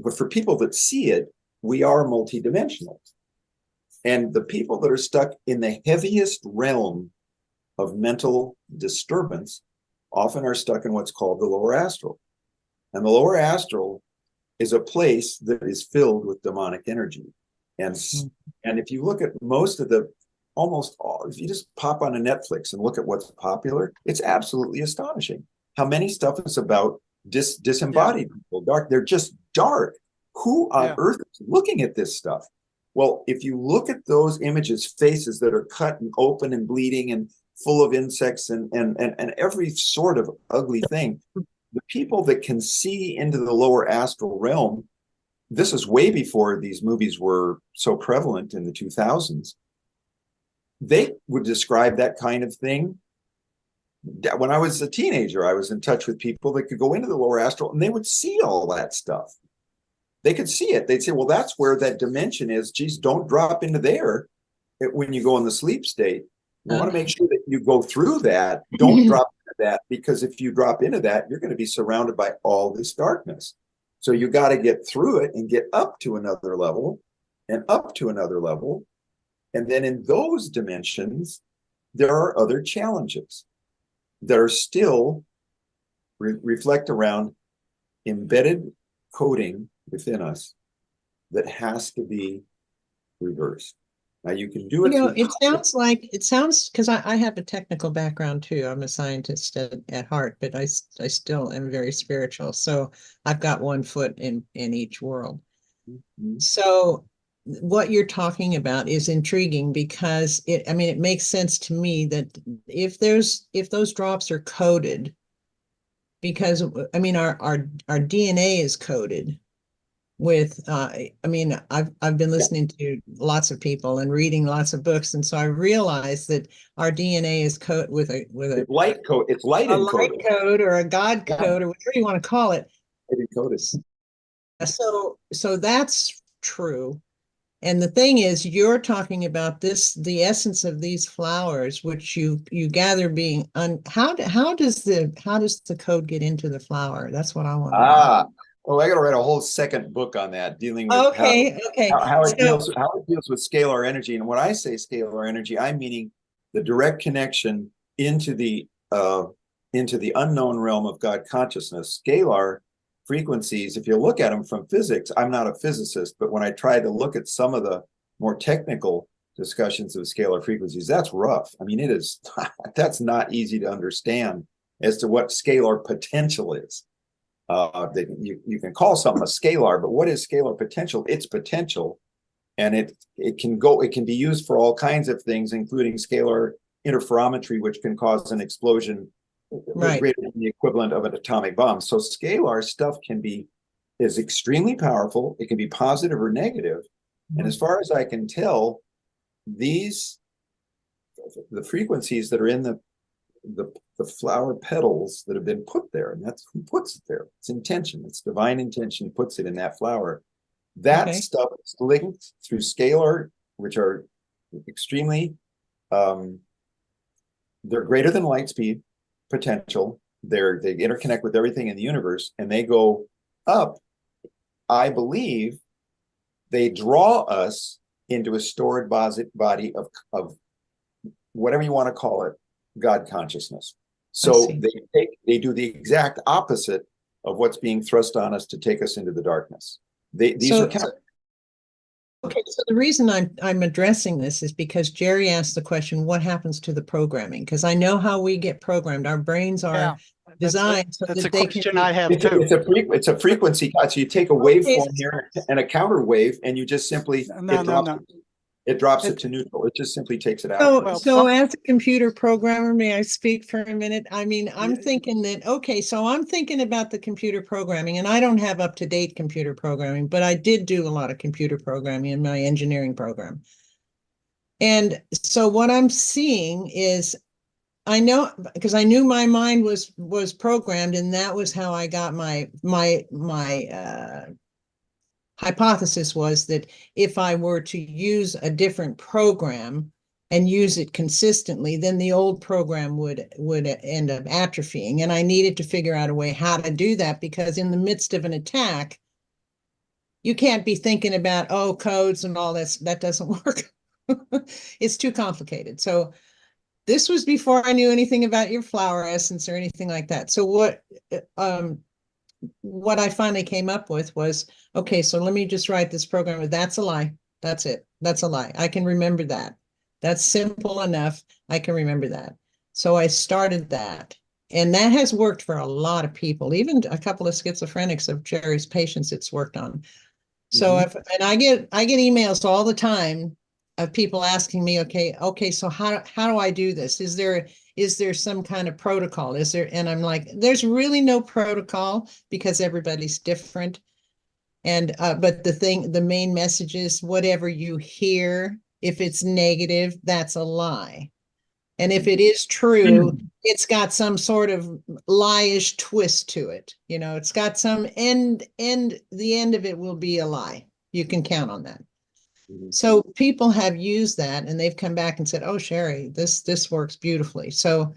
but for people that see it, we are multidimensional. And the people that are stuck in the heaviest realm of mental disturbance often are stuck in what's called the lower astral. And the lower astral is a place that is filled with demonic energy. And if you look at almost all, if you just pop on a Netflix and look at what's popular, it's absolutely astonishing how many stuff is about disembodied people, dark. They're just dark. Who on earth is looking at this stuff? Well, if you look at those images, faces that are cut and open and bleeding and full of insects and every sort of ugly thing, the people that can see into the lower astral realm, this is way before these movies were so prevalent in the 2000s. They would describe that kind of thing. When I was a teenager, I was in touch with people that could go into the lower astral and they would see all that stuff. They could see it. They'd say, well, that's where that dimension is. Geez, don't drop into there when you go in the sleep state. You want to make sure that you go through that. Don't drop into that, because if you drop into that, you're going to be surrounded by all this darkness. So you got to get through it and get up to another level and up to another level. And then in those dimensions, there are other challenges that are still reflect around embedded coding within us that has to be reversed. Now you can do it. It sounds because I have a technical background too. I'm a scientist at heart, but I still am very spiritual. So I've got one foot in each world. Mm-hmm. So what you're talking about is intriguing because it makes sense to me that if those drops are coded, because our DNA is coded with I've been listening to lots of people and reading lots of books, and so I realized that our DNA is coded with a light code. It's light encoded. Light code or a God code or whatever you want to call it. Light encoded. So that's true. And the thing is, you're talking about the essence of these flowers, which you gather being how does the code get into the flower? That's what I want to know. Well, I got to write a whole second book on that, dealing with how it deals with scalar energy. And when I say scalar energy, I'm meaning the direct connection into the unknown realm of God consciousness. Scalar frequencies, if you look at them from physics, I'm not a physicist, but when I try to look at some of the more technical discussions of scalar frequencies, that's rough. I mean, that's not easy to understand as to what scalar potential is. You can call something a scalar, but what is scalar potential? It's potential, and it can be used for all kinds of things, including scalar interferometry, which can cause an explosion Right. greater than the equivalent of an atomic bomb. So scalar stuff is extremely powerful. It can be positive or negative. And as far as I can tell, the frequencies that are in the flower petals that have been put there, and that's who puts it there. It's intention. It's divine intention puts it in that flower. That stuff is linked through scalar, which are extremely, they're greater than light speed potential. They interconnect with everything in the universe, and they go up. I believe they draw us into a stored body of whatever you want to call it, God consciousness. So they do the exact opposite of what's being thrust on us to take us into the darkness. Okay, so the reason I'm addressing this is because Jerry asked the question, what happens to the programming? Because I know how we get programmed. Our brains are designed so that's that a they question can. I have too. It's a frequency. So you take a waveform here and a counter wave, and you just simply it drops it to neutral. It just simply takes it out. So as a computer programmer, may I speak for a minute? I mean, I'm thinking that, okay, so I'm thinking about the computer programming, and I don't have up-to-date computer programming, but I did do a lot of computer programming in my engineering program. And so what I'm seeing is, I know, because I knew my mind was programmed, and that was how I got my hypothesis was that if I were to use a different program and use it consistently, then the old program would end up atrophying. And I needed to figure out a way how to do that, because in the midst of an attack, you can't be thinking about, codes and all this. That doesn't work. It's too complicated. So this was before I knew anything about your flower essence or anything like that. So what I finally came up with was, okay, so let me just write this program. That's a lie. That's it. That's a lie. I can remember that. That's simple enough. I can remember that. So I started that. And that has worked for a lot of people, even a couple of schizophrenics of Jerry's patients it's worked on. So and I get emails all the time of people asking me, okay, so how do I do this? Is there some kind of protocol? And I'm like, there's really no protocol, because everybody's different. And but the main message is, whatever you hear, if it's negative, that's a lie. And if it is true, it's got some sort of lie-ish twist to it. It's got some the end of it will be a lie. You can count on that. So people have used that, and they've come back and said, oh, Sherry, this works beautifully. So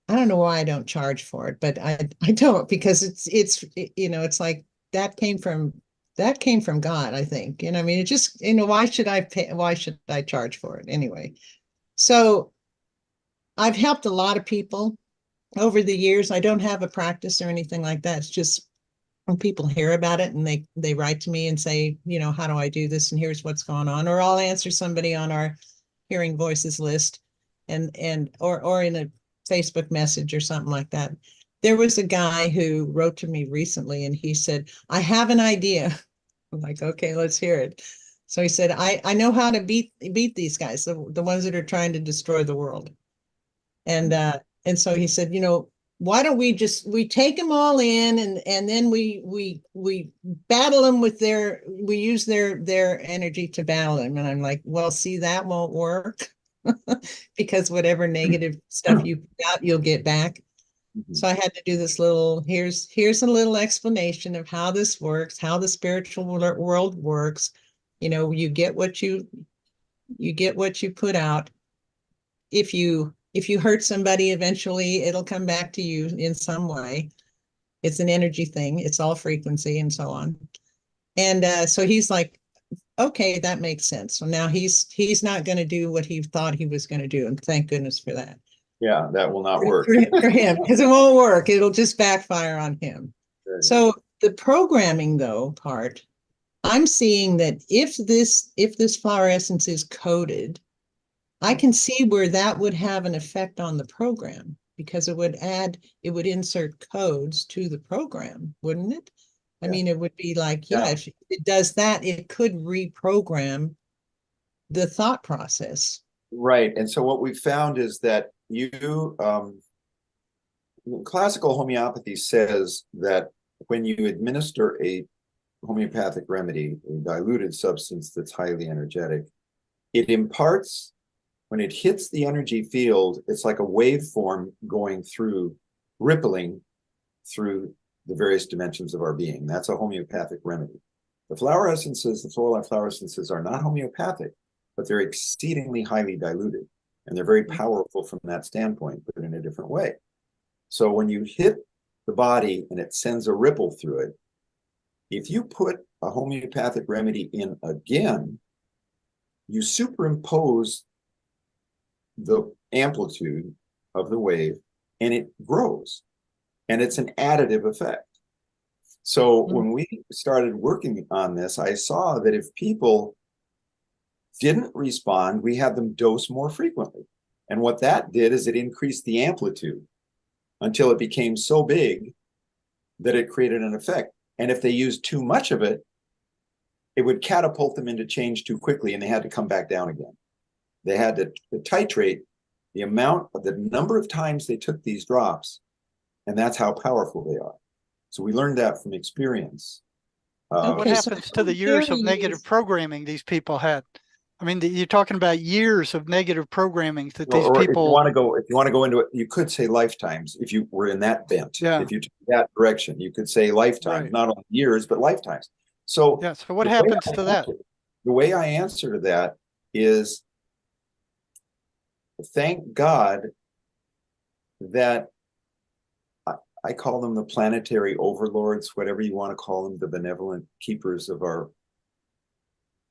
I don't know why I don't charge for it, but I don't, because it's like that came from God, I think. I mean, it just, why should I charge for it anyway? So I've helped a lot of people over the years. I don't have a practice or anything like that. It's just when people hear about it and they write to me and say, how do I do this? And here's what's going on. Or I'll answer somebody on our Hearing Voices list or in a Facebook message or something like that. There was a guy who wrote to me recently, and he said, I have an idea. I'm like, okay, let's hear it. So he said, I know how to beat these guys, the ones that are trying to destroy the world. And so he said, why don't we take them all in, and then we battle them we use their energy to battle them. And I'm like, well, see, that won't work, because whatever negative stuff you put out, you'll get back. So I had to do this here's a little explanation of how this works, how the spiritual world works. You get what you put out. If you hurt somebody, eventually it'll come back to you in some way. It's an energy thing. It's all frequency and so on. And so he's like, okay, that makes sense. So now he's not going to do what he thought he was going to do. And thank goodness for that. Yeah, that will not work. For him, because it won't work. It'll just backfire on him. So the programming, though, part, I'm seeing that if this flower essence is coded, I can see where that would have an effect on the program, because it would insert codes to the program, wouldn't it? I mean, it would be like, if it does that, it could reprogram the thought process. Right. And so what we found is that classical homeopathy says that when you administer a homeopathic remedy, a diluted substance that's highly energetic, it imparts, when it hits the energy field, it's like a waveform going through, rippling through the various dimensions of our being. That's a homeopathic remedy. The flower essences, the Flor Alive flower essences are not homeopathic, but they're exceedingly highly diluted. And they're very powerful from that standpoint, but in a different way. So when you hit the body and it sends a ripple through it, if you put a homeopathic remedy in again, you superimpose the amplitude of the wave and it grows. And it's an additive effect. So when we started working on this, I saw that if people didn't respond, we had them dose more frequently. And what that did is it increased the amplitude until it became so big that it created an effect. And if they used too much of it, it would catapult them into change too quickly and they had to come back down again. They had to titrate the amount of the number of times they took these drops, and that's how powerful they are. So we learned that from experience. What Okay, so happens to the how years dare of negative you- programming these people had? I mean, you're talking about years of negative programming that these Or if you people. want to go into it, you could say lifetimes if you were in that bent. Yeah. If you took that direction, you could say lifetimes, Right. not only years, but lifetimes. So Yeah. So what the way happens I to that? the way I answer to that is, thank God that I call them the planetary overlords, whatever you want to call them, the benevolent keepers of our,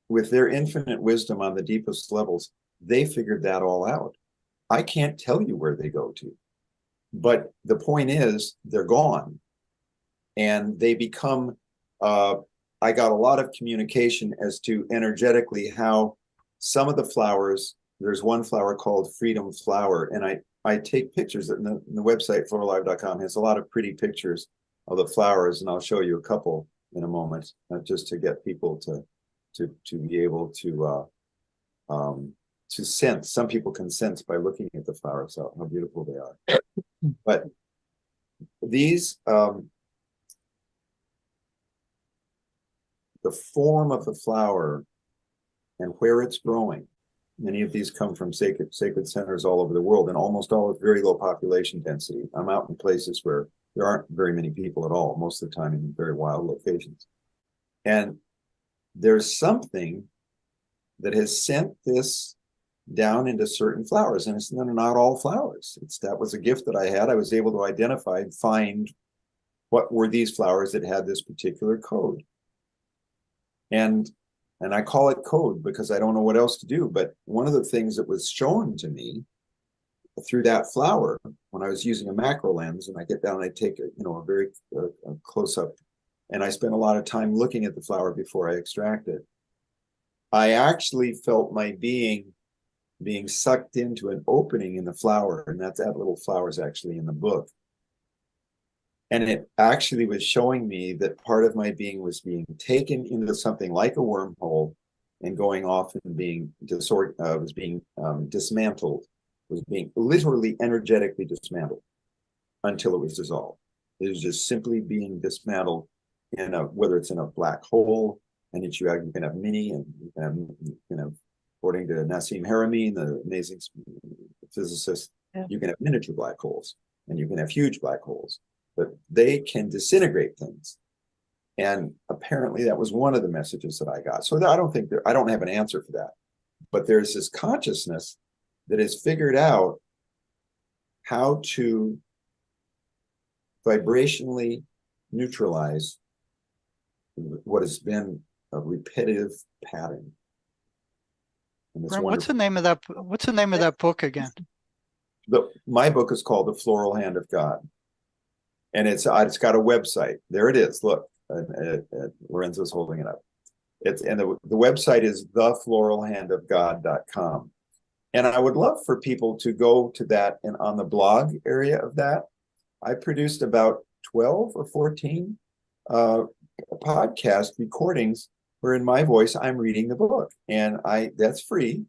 with their infinite wisdom on the deepest levels, they figured that all out. I can't tell you where they go to, but the point is they're gone and they become, I got a lot of communication as to energetically how some of the flowers, there's one flower called Freedom Flower, and I take pictures, and the website floralive.com has a lot of pretty pictures of the flowers, and I'll show you a couple in a moment, just to get people to be able to sense. Some people can sense by looking at the flowers how beautiful they are. But these, the form of the flower and where it's growing, many of these come from sacred centers all over the world, and almost all with very low population density. I'm out in places where there aren't very many people at all, most of the time in very wild locations. And there's something that has sent this down into certain flowers, and it's not all flowers. That was a gift that I had. I was able to identify and find what were these flowers that had this particular code. And I call it code because I don't know what else to do. But one of the things that was shown to me through that flower, when I was using a macro lens, and I get down and I take a very close up, and I spend a lot of time looking at the flower before I extract it, I actually felt my being sucked into an opening in the flower, and that little flower is actually in the book. And it actually was showing me that part of my being was being taken into something like a wormhole and going off and being dismantled, was being literally energetically dismantled until it was dissolved. It was just simply being dismantled in whether it's in a black hole, and you can have mini, and you can have, according to Nassim Haramein, the amazing physicist, you can have miniature black holes, and you can have huge black holes. But they can disintegrate things. And apparently that was one of the messages that I got. So I don't have an answer for that. But there's this consciousness that has figured out how to vibrationally neutralize what has been a repetitive pattern. Brent, what's the name of that book again? My book is called The Floral Hand of God. And it's got a website. There it is. Look, Lorenzo's holding it up. The website is thefloralhandofgod.com. And I would love for people to go to that, and on the blog area of that, I produced about 12 or 14 podcast recordings where in my voice I'm reading the book, and that's free.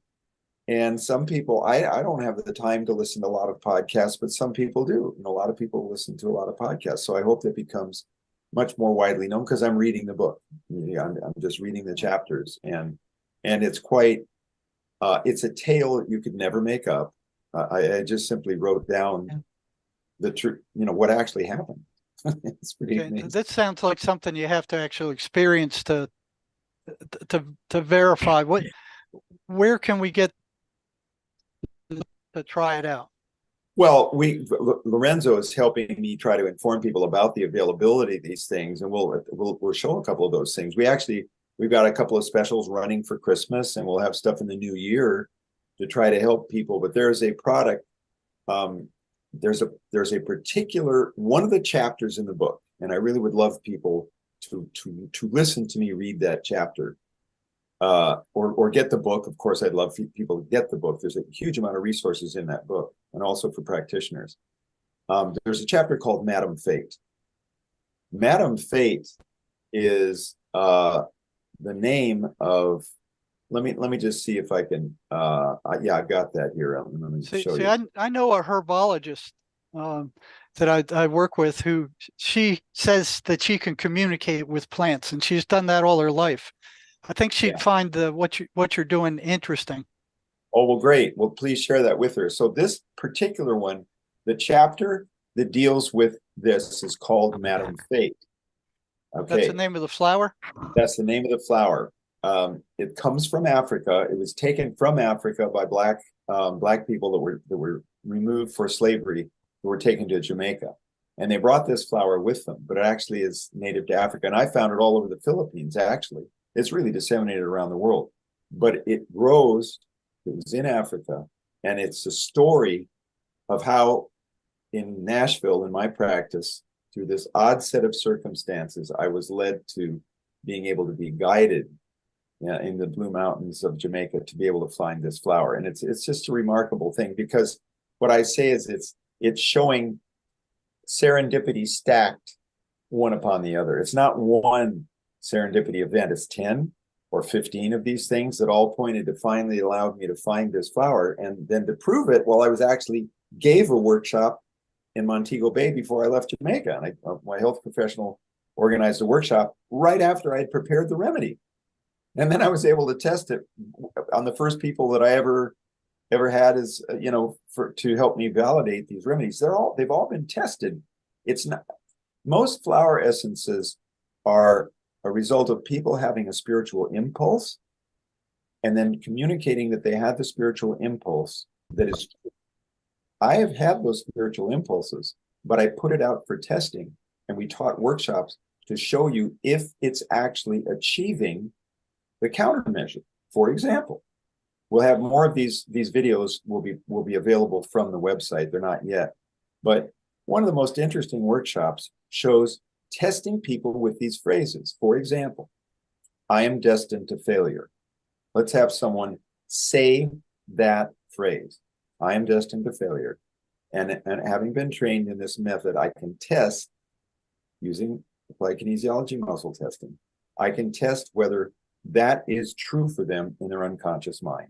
And some people, I don't have the time to listen to a lot of podcasts, but some people do. And a lot of people listen to a lot of podcasts. So I hope that becomes much more widely known because I'm reading the book. I'm just reading the chapters, and it's quite, it's a tale you could never make up. I just simply wrote down the truth, what actually happened. It's pretty amazing. That sounds like something you have to actually experience to verify. Where can we get to try it out? Well, Lorenzo is helping me try to inform people about the availability of these things, and we'll show a couple of those things. We've got a couple of specials running for Christmas, and we'll have stuff in the new year to try to help people. But there's a product. There's a particular one of the chapters in the book, and I really would love people to listen to me read that chapter, or get the book. Of course, I'd love people to get the book. There's a huge amount of resources in that book, and also for practitioners. There's a chapter called Madam Fate. Madam Fate is the name of. Let me just see if I can. Yeah, I've got that here. Let me show you. I know a herbologist that I work with who she says that she can communicate with plants, and she's done that all her life. I think she'd find what you're doing interesting. Oh, well, great. Well, please share that with her. So this particular one, the chapter that deals with this is called Madam Fate. Okay. That's the name of the flower? That's the name of the flower. It comes from Africa. It was taken from Africa by black people that were removed for slavery, who were taken to Jamaica. And they brought this flower with them, but it actually is native to Africa. And I found it all over the Philippines, actually. It's really disseminated around the world. But it grows, it was in Africa, and it's a story of how in Nashville, in my practice, through this odd set of circumstances, I was led to being able to be guided in the Blue Mountains of Jamaica to be able to find this flower. And it's just a remarkable thing, because what I say is it's showing serendipity stacked one upon the other. It's not one serendipity event, it's 10 or 15 of these things that all pointed to finally allowed me to find this flower. And then to prove it, well, I was actually gave a workshop in Montego Bay before I left Jamaica. And my health professional organized a workshop right after I had prepared the remedy. And then I was able to test it on the first people that I ever had as, to help me validate these remedies. They've all been tested. It's not, most flower essences are a result of people having a spiritual impulse and then communicating that they had the spiritual impulse that is true. I have had those spiritual impulses, but I put it out for testing, and we taught workshops to show you if it's actually achieving the countermeasure. For example, we'll have more of these videos will be available from the website. They're not yet, but one of the most interesting workshops shows testing people with these phrases. For example, I am destined to failure. Let's have someone say that phrase. I am destined to failure. And having been trained in this method, I can test using applied kinesiology muscle testing. I can test whether that is true for them in their unconscious mind.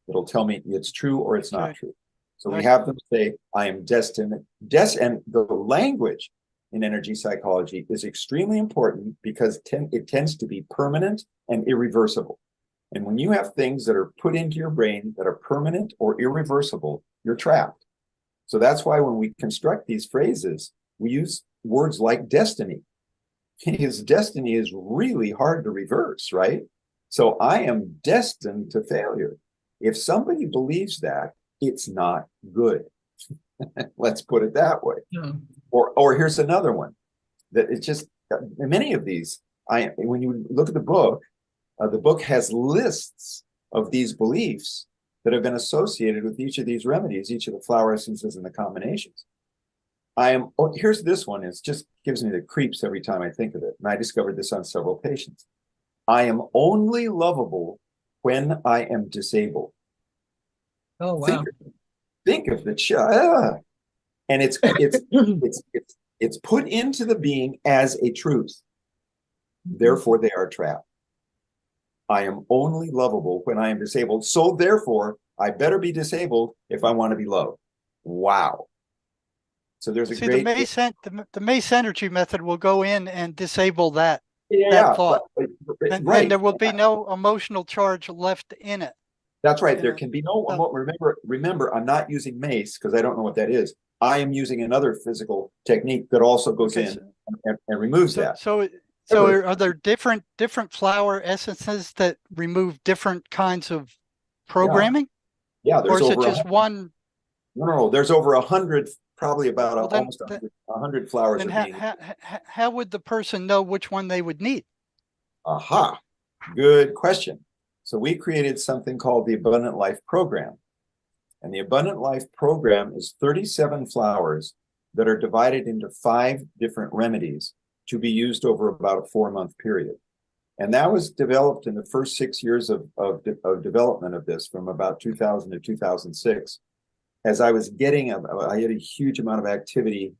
It'll tell me it's true or it's not true. So we have them say, I am destined. And the language in energy psychology is extremely important because it tends to be permanent and irreversible. And when you have things that are put into your brain that are permanent or irreversible, you're trapped. So that's why when we construct these phrases, we use words like destiny. Because destiny is really hard to reverse, right? So I am destined to failure. If somebody believes that, it's not good. Let's put it that way. Yeah. Or here's another one that it's just many of these. When you look at the book has lists of these beliefs that have been associated with each of these remedies, each of the flower essences and the combinations. Here's this one. It just gives me the creeps every time I think of it. And I discovered this on several patients. I am only lovable when I am disabled. Oh, wow. Think of the child. And it's put into the being as a truth. Therefore, they are trapped. I am only lovable when I am disabled. So therefore, I better be disabled if I want to be loved. Wow. So there's a See, great the Mace energy method will go in and disable that yeah, thought. right. And there will be no emotional charge left in it. That's right. You There know, can be no so- remember, I'm not using mace because I don't know what that is. I am using another physical technique that also goes Okay, in and removes that. So are there different flower essences that remove different kinds of programming? Yeah, Or there's is it over just one? no, there's over 100, probably about Well, then, almost 100 flowers then are how, being. how would the person know which one they would need? Aha, good question. So we created something called the Abundant Life Program. And the Abundant Life Program is 37 flowers that are divided into 5 different remedies to be used over about a 4-month period. And that was developed in the first 6 years of development of this, from about 2000 to 2006. As I was getting, I had a huge amount of activity,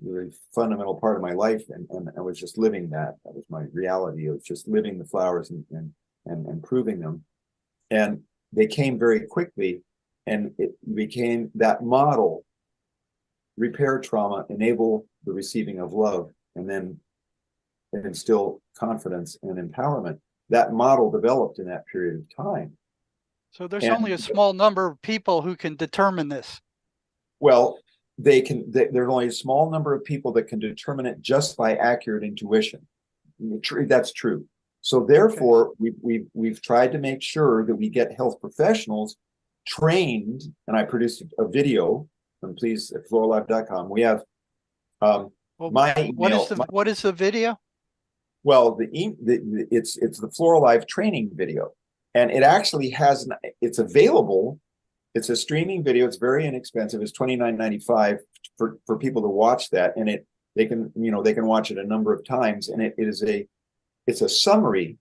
a very fundamental part of my life, and I was just living that. That was my reality. I was just living the flowers and proving them. And they came very quickly, and it became that model: repair trauma, enable the receiving of love, and then instill confidence and empowerment. That model developed in that period of time. So there's only a small number of people who can determine this. Well, there's only a small number of people that can determine it just by accurate intuition. That's true. So therefore, we've tried to make sure that we get health professionals trained, and I produced a video, and please, at floralive.com, we have my email. What is the video? Well, it's the Flor Alive training video, and it actually has, it's available. It's a streaming video. It's very inexpensive. It's $29.95 for people to watch that, and they can watch it a number of times, and it's a summary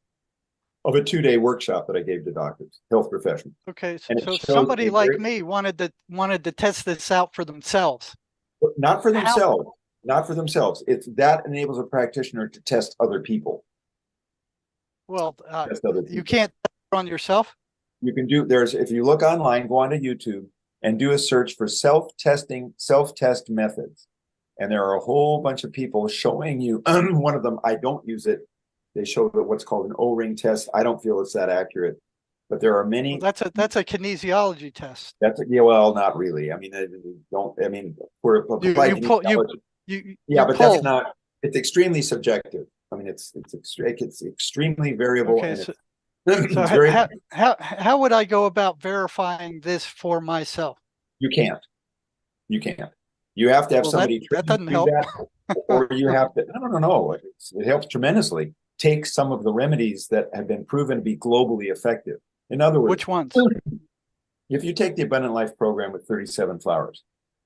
of a 2-day workshop that I gave to doctors, health professionals. Okay, so if somebody like me wanted to test this out for themselves, not for themselves, not for themselves. It's that enables a practitioner to test other people. Well, you can't test it on yourself. You can do, if you look online, go onto YouTube and do a search for self-test methods. And there are a whole bunch of people showing you. One of them, I don't use it. They show what's called an O-ring test. I don't feel it's that accurate, but there are many. Well, that's a kinesiology test. Well, not really. I mean, we're applied but that's not. It's extremely subjective. I mean, it's extremely variable. Okay, and so how would I go about verifying this for myself? You can't. You have to have somebody that doesn't help. or you have to. No. It helps tremendously. Take some of the remedies that have been proven to be globally effective. In other words, which ones? If you take the Abundant Life Program with 37 flowers,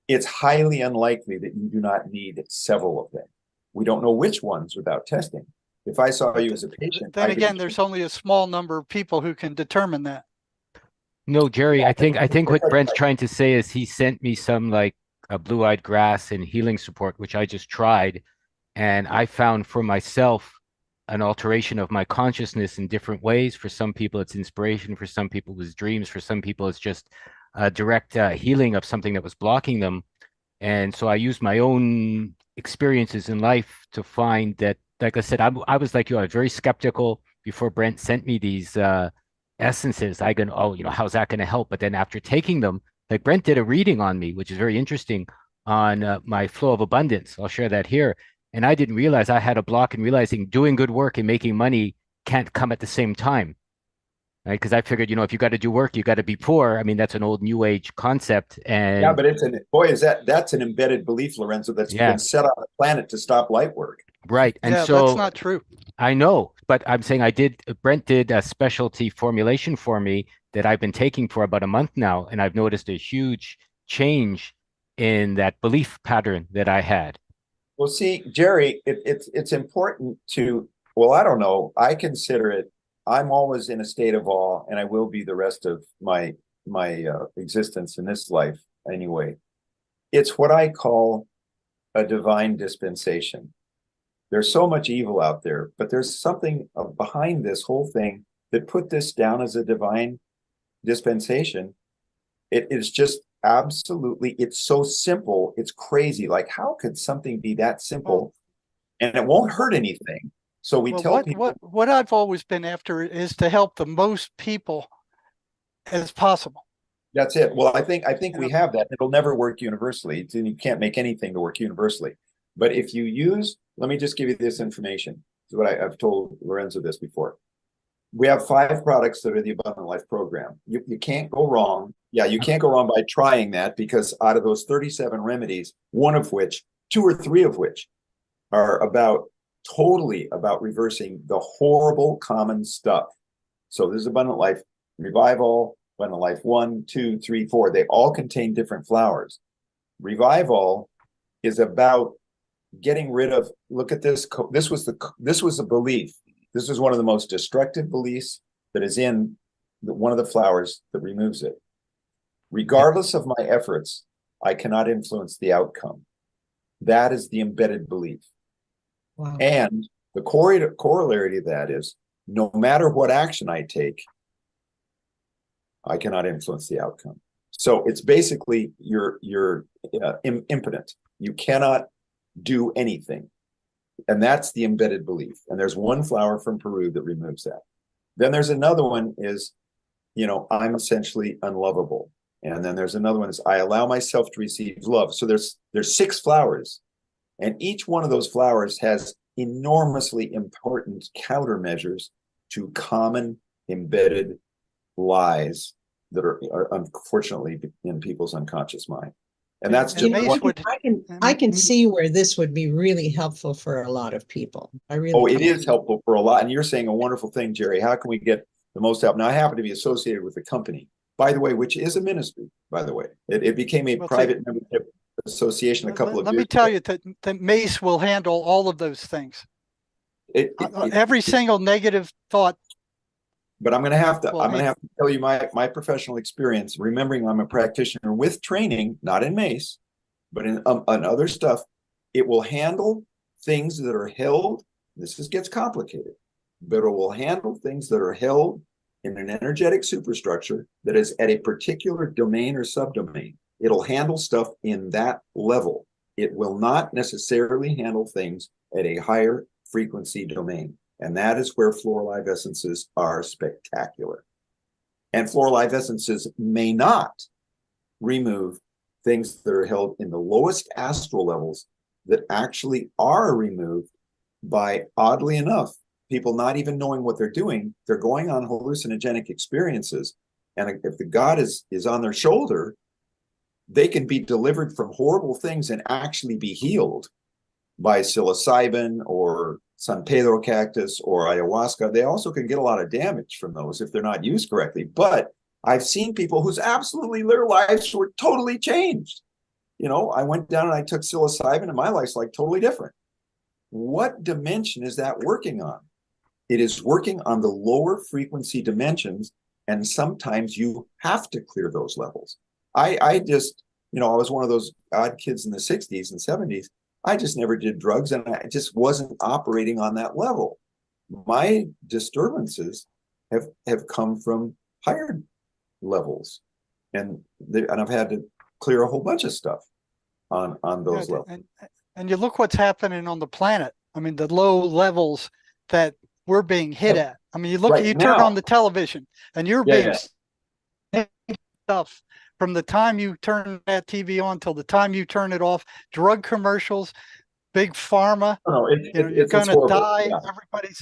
it's highly unlikely that you do not need several of them. We don't know which ones without testing. If I saw you as a patient, then again, there's only a small number of people who can determine that. No, Jerry, I think what Brent's trying to say is he sent me some like a blue-eyed grass and healing support, which I just tried, and I found for myself an alteration of my consciousness in different ways. For some people, it's inspiration. For some people, it's dreams. For some people, it's just a direct healing of something that was blocking them. And so I used my own experiences in life to find that, like I said, I was like you, I was very skeptical before Brent sent me these essences. I go, how's that going to help? But then after taking them, like Brent did a reading on me, which is very interesting, on my flow of abundance. I'll share that here. And I didn't realize I had a block in realizing doing good work and making money can't come at the same time. Right? Because I figured, if you got to do work, you got to be poor. I mean, that's an old new age concept. And yeah, but that's an embedded belief, Lorenzo, that's been set on the planet to stop light work. Right. And yeah, so that's not true. I know, but I'm saying Brent did a specialty formulation for me that I've been taking for about a month now. And I've noticed a huge change in that belief pattern that I had. Well, see, Jerry, it's important to, I don't know. I consider it, I'm always in a state of awe, and I will be the rest of my existence in this life anyway. It's what I call a divine dispensation. There's so much evil out there, but there's something behind this whole thing that put this down as a divine dispensation. It is just absolutely, it's so simple, it's crazy. Like, how could something be that simple and it won't hurt anything? So we tell people. What I've always been after is to help the most people as possible. That's it. Well, I think we have that. It'll never work universally. You can't make anything to work universally. But if you use, let me just give you this information. This is what I've told Lorenzo this before. We have 5 products that are the Abundant Life program. You can't go wrong. Yeah, you can't go wrong by trying that, because out of those 37 remedies, 2 or 3 of which are totally about reversing the horrible common stuff. So this is Abundant Life Revival, Abundant Life 1, 2, 3, 4. They all contain different flowers. Revival is about getting rid of, look at this. This was a belief. This is one of the most destructive beliefs that is in one of the flowers that removes it. Regardless of my efforts, I cannot influence the outcome. That is the embedded belief. Wow. And the corollary to that is, no matter what action I take, I cannot influence the outcome. So it's basically you're impotent. You cannot do anything. And that's the embedded belief. And there's one flower from Peru that removes that. Then there's another one is, I'm essentially unlovable. And then there's another one is, I allow myself to receive love. So there's 6 flowers. And each one of those flowers has enormously important countermeasures to common embedded lies that are unfortunately in people's unconscious mind. And that's just I can see where this would be really helpful for a lot of people. It is helpful for a lot. And you're saying a wonderful thing, Jerry. How can we get the most help? Now, I happen to be associated with the company, by the way, which is a ministry, by the way. It became a private membership association a couple of years ago. Let me tell you that MACE will handle all of those things. Every single negative thought. But I'm going to have to tell you my professional experience, remembering I'm a practitioner with training, not in MACE, but in other stuff. It will handle things that are held. Gets complicated, but it will handle things that are held in an energetic superstructure that is at a particular domain or subdomain. It'll handle stuff in that level. It will not necessarily handle things at a higher frequency domain. And that is where Flor Alive Essences are spectacular. And Flor Alive Essences may not remove things that are held in the lowest astral levels that actually are removed by, oddly enough, people not even knowing what they're doing. They're going on hallucinogenic experiences. And if the God is on their shoulder, they can be delivered from horrible things and actually be healed by psilocybin or San Pedro cactus or ayahuasca. They also can get a lot of damage from those if they're not used correctly. But I've seen people whose absolutely their lives were totally changed. I went down and I took psilocybin and my life's like totally different. What dimension is that working on? It is working on the lower frequency dimensions, and sometimes you have to clear those levels. I just, I was one of those odd kids in the 60s and 70s. I just never did drugs, and I just wasn't operating on that level. My disturbances have come from higher levels, and I've had to clear a whole bunch of stuff on those levels. And you look what's happening on the planet. I mean, the low levels that we're being hit at. I mean, you turn on the television, and you're being stuff. From the time you turn that TV on till the time you turn it off, drug commercials, big pharma, you're going to die. Yeah. Everybody's,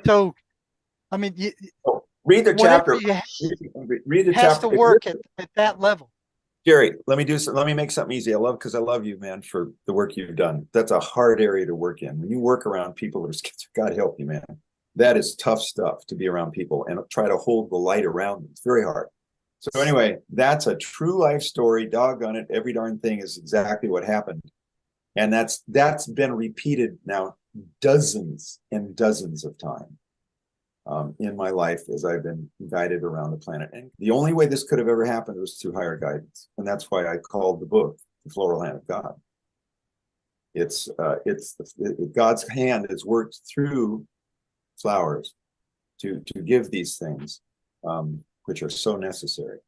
so, read the chapter. Read the has chapter. To work at that level. Jerry, let me make something easy. Because I love you, man, for the work you've done. That's a hard area to work in. When you work around people that are schizophrenic, God help you, man. That is tough stuff to be around people and try to hold the light around them. It's very hard. So anyway, that's a true life story. Doggone it. Every darn thing is exactly what happened. And that's been repeated now dozens and dozens of times in my life as I've been guided around the planet. And the only way this could have ever happened was through higher guidance. And that's why I called the book The Floral Hand of God. It's God's hand has worked through flowers to give these things, which are so necessary.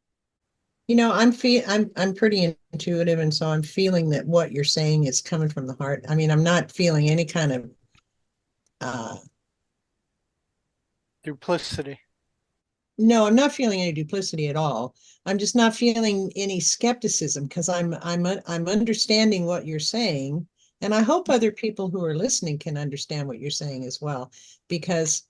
You know, I'm pretty intuitive, and so I'm feeling that what you're saying is coming from the heart. I mean, I'm not feeling any kind of Duplicity. no, I'm not feeling any duplicity at all. I'm just not feeling any skepticism because I'm understanding what you're saying, and I hope other people who are listening can understand what you're saying as well, because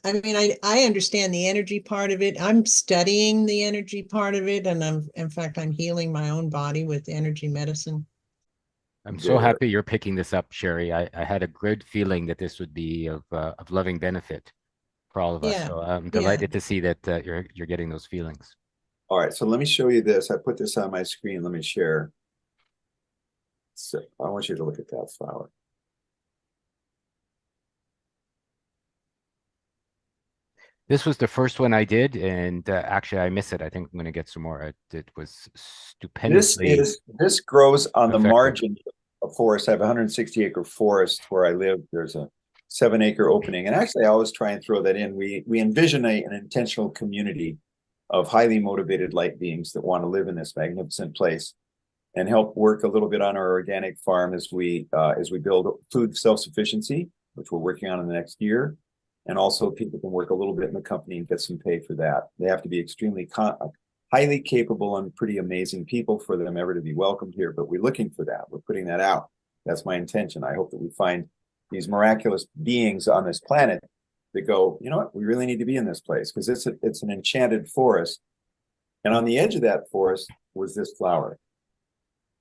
I mean, I understand the energy part of it. I'm studying the energy part of it, and in fact, I'm healing my own body with energy medicine. I'm so happy you're picking this up, Sherry. I had a good feeling that this would be of loving benefit for all of us. Yeah, So I'm yeah. delighted to see that you're getting those feelings. All right, so let me show you this. I put this on my screen. Let me share. So I want you to look at that flower. This was the first one I did, and actually I miss it. I think I'm going to get some more. It was stupendously This grows on the effective. margin of forest. I have a 160-acre forest where I live. There's a 7-acre opening, and actually I always try and throw that in. We envision an intentional community of highly motivated light beings that want to live in this magnificent place and help work a little bit on our organic farm as we build food self-sufficiency, which we're working on in the next year. And also people can work a little bit in the company and get some pay for that. They have to be extremely highly capable and pretty amazing people for them ever to be welcomed here, but we're looking for that. We're putting that out. That's my intention. I hope that we find these miraculous beings on this planet that go, you know what, we really need to be in this place, because it's an enchanted forest. And on the edge of that forest was this flower.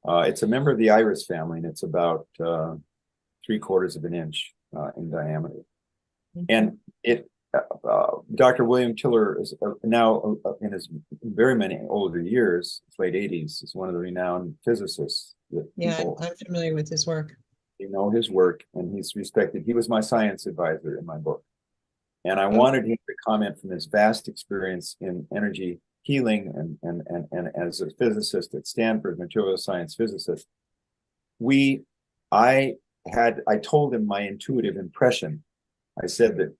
It's a member of the iris family, and it's about 3/4 of an inch in diameter. And Dr. William Tiller is now in his very many older years, his late 80s, is one of the renowned physicists. Yeah, I'm familiar with his work. You know his work, and he's respected. He was my science advisor in my book. And I wanted him to comment from his vast experience in energy healing and as a physicist at Stanford, material science physicist. I told him my intuitive impression. I said that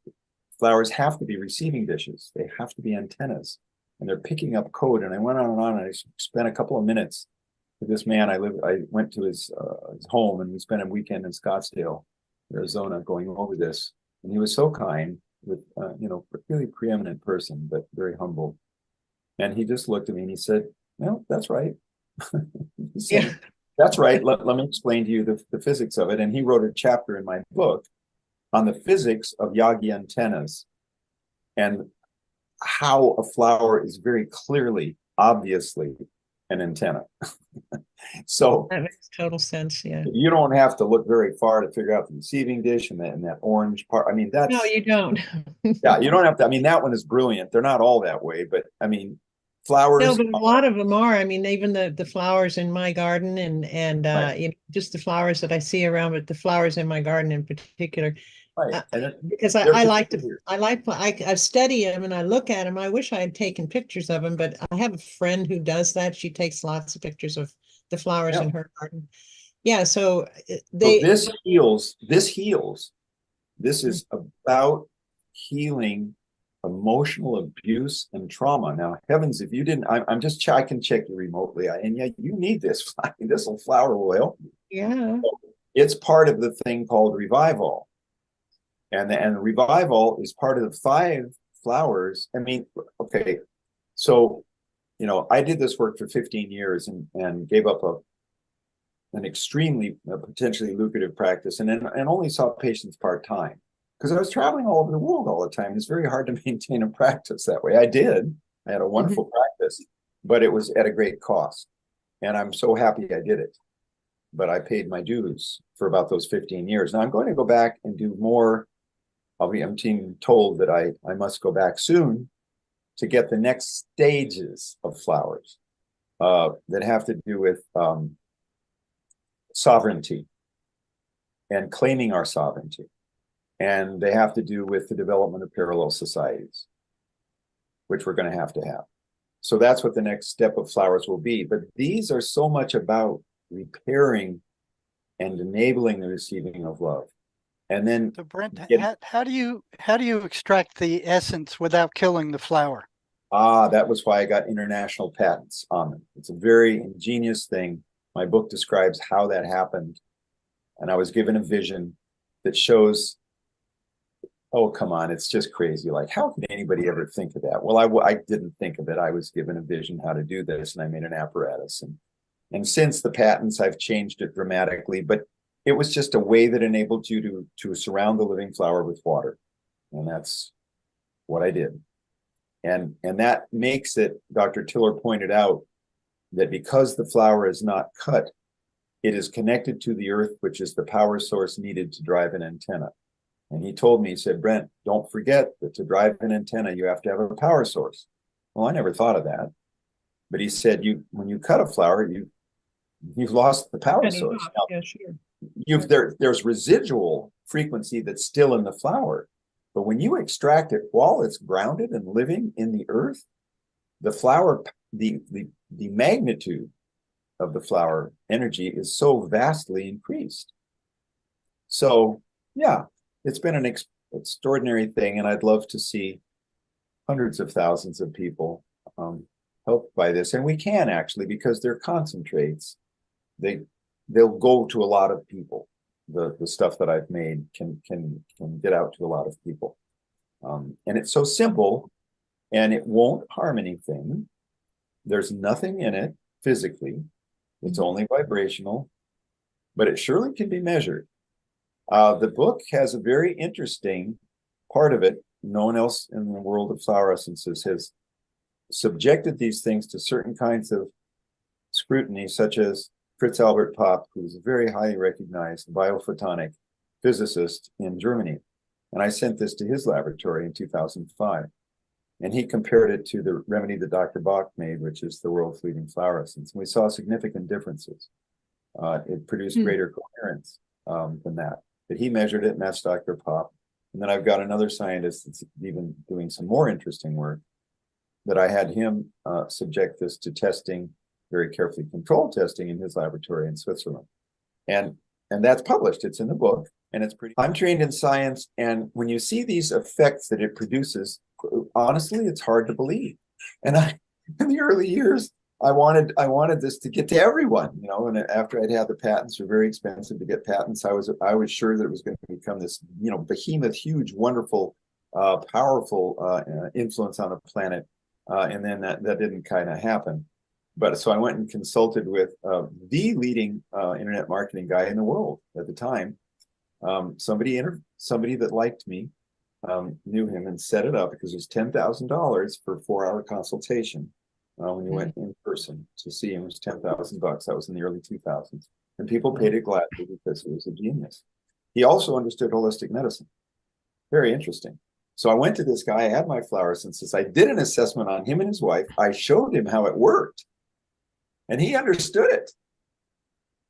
flowers have to be receiving dishes. They have to be antennas, and they're picking up code. And I went on, and I spent a couple of minutes with this man. I went to his home, and we spent a weekend in Scottsdale, Arizona, going over this. And he was so kind, with really preeminent person, but very humble. And he just looked at me and he said, "No, that's right." He said, Yeah. "That's right. Let me explain to you the physics of it." And he wrote a chapter in my book on the physics of Yagi antennas and how a flower is very clearly, obviously, an antenna. So That makes total sense. Yeah. you don't have to look very far to figure out the receiving dish and that orange part. I mean, that's No, you don't. yeah, you don't have to. I mean, that one is brilliant. They're not all that way, but I mean, flowers. No, but a lot of them are. I mean, even the flowers in my garden and Right. just the flowers that I see around, but the flowers in my garden in particular. Right. Because they're I study them and I look at them. I wish I had taken pictures of them, but I have a friend who does that. She takes lots of pictures of the flowers in her garden. Yeah, so this heals. This is about healing emotional abuse and trauma. Now, heavens, if you didn't, I can check you remotely. And yeah, you need this. This flower will help you. Yeah. It's part of the thing called revival. And revival is part of the 5 flowers. I mean, okay, so I did this work for 15 years and gave up an extremely potentially lucrative practice and only saw patients part-time because I was traveling all over the world all the time. It's very hard to maintain a practice that way. I had a wonderful practice, but it was at a great cost. And I'm so happy I did it. But I paid my dues for about those 15 years. Now I'm going to go back and do more. I'm being told that I must go back soon to get the next stages of flowers that have to do with sovereignty and claiming our sovereignty. And they have to do with the development of parallel societies, which we're going to have. So that's what the next step of flowers will be. But these are so much about repairing and enabling the receiving of love. And then So Brent, get, how do you extract the essence without killing the flower? that was why I got international patents on them. It's a very ingenious thing. My book describes how that happened. And I was given a vision that shows, oh, come on, it's just crazy. Like, how could anybody ever think of that? Well, I didn't think of it. I was given a vision how to do this, and I made an apparatus. And since the patents, I've changed it dramatically, but it was just a way that enabled you to surround the living flower with water. And that's what I did. And that makes it, Dr. Tiller pointed out, that because the flower is not cut, it is connected to the earth, which is the power source needed to drive an antenna. And he told me, he said, Brent, don't forget that to drive an antenna, you have to have a power source. Well, I never thought of that. But he said, when you cut a flower, you've lost the power source. Now, Yeah, sure. there's residual frequency that's still in the flower. But when you extract it while it's grounded and living in the earth, the flower, the magnitude of the flower energy is so vastly increased. So, yeah, it's been an extraordinary thing, and I'd love to see hundreds of thousands of people helped by this. And we can actually, because they're concentrates. They'll go to a lot of people. The stuff that I've made can get out to a lot of people. And it's so simple, and it won't harm anything. There's nothing in it physically. It's only vibrational, but it surely can be measured. The book has a very interesting part of it. No one else in the world of flower essences has subjected these things to certain kinds of scrutiny, such as Fritz Albert Popp, who's a very highly recognized biophotonic physicist in Germany. And I sent this to his laboratory in 2005. And he compared it to the remedy that Dr. Bach made, which is the world fleeting flower essence. And we saw significant differences. It produced greater coherence than that. But he measured it, and that's Dr. Popp. And then I've got another scientist that's even doing some more interesting work that I had him subject this to testing, very carefully controlled testing in his laboratory in Switzerland. And that's published. It's in the book, and it's pretty. I'm trained in science, and when you see these effects that it produces, honestly, it's hard to believe. And in the early years, I wanted this to get to everyone, and after I'd had the patents, were very expensive to get patents. I was sure that it was going to become this, behemoth, huge, wonderful, powerful influence on the planet. And then that didn't kind of happen. But so I went and consulted with the leading internet marketing guy in the world at the time. Somebody that liked me, knew him, and set it up because it was $10,000 for a 4-hour consultation. When you went in person to see him, it was $10,000. That was in the early 2000s, and people paid it gladly because he was a genius. He also understood holistic medicine. Very interesting. So I went to this guy. I had my flower essences. I did an assessment on him and his wife. I showed him how it worked. And he understood it.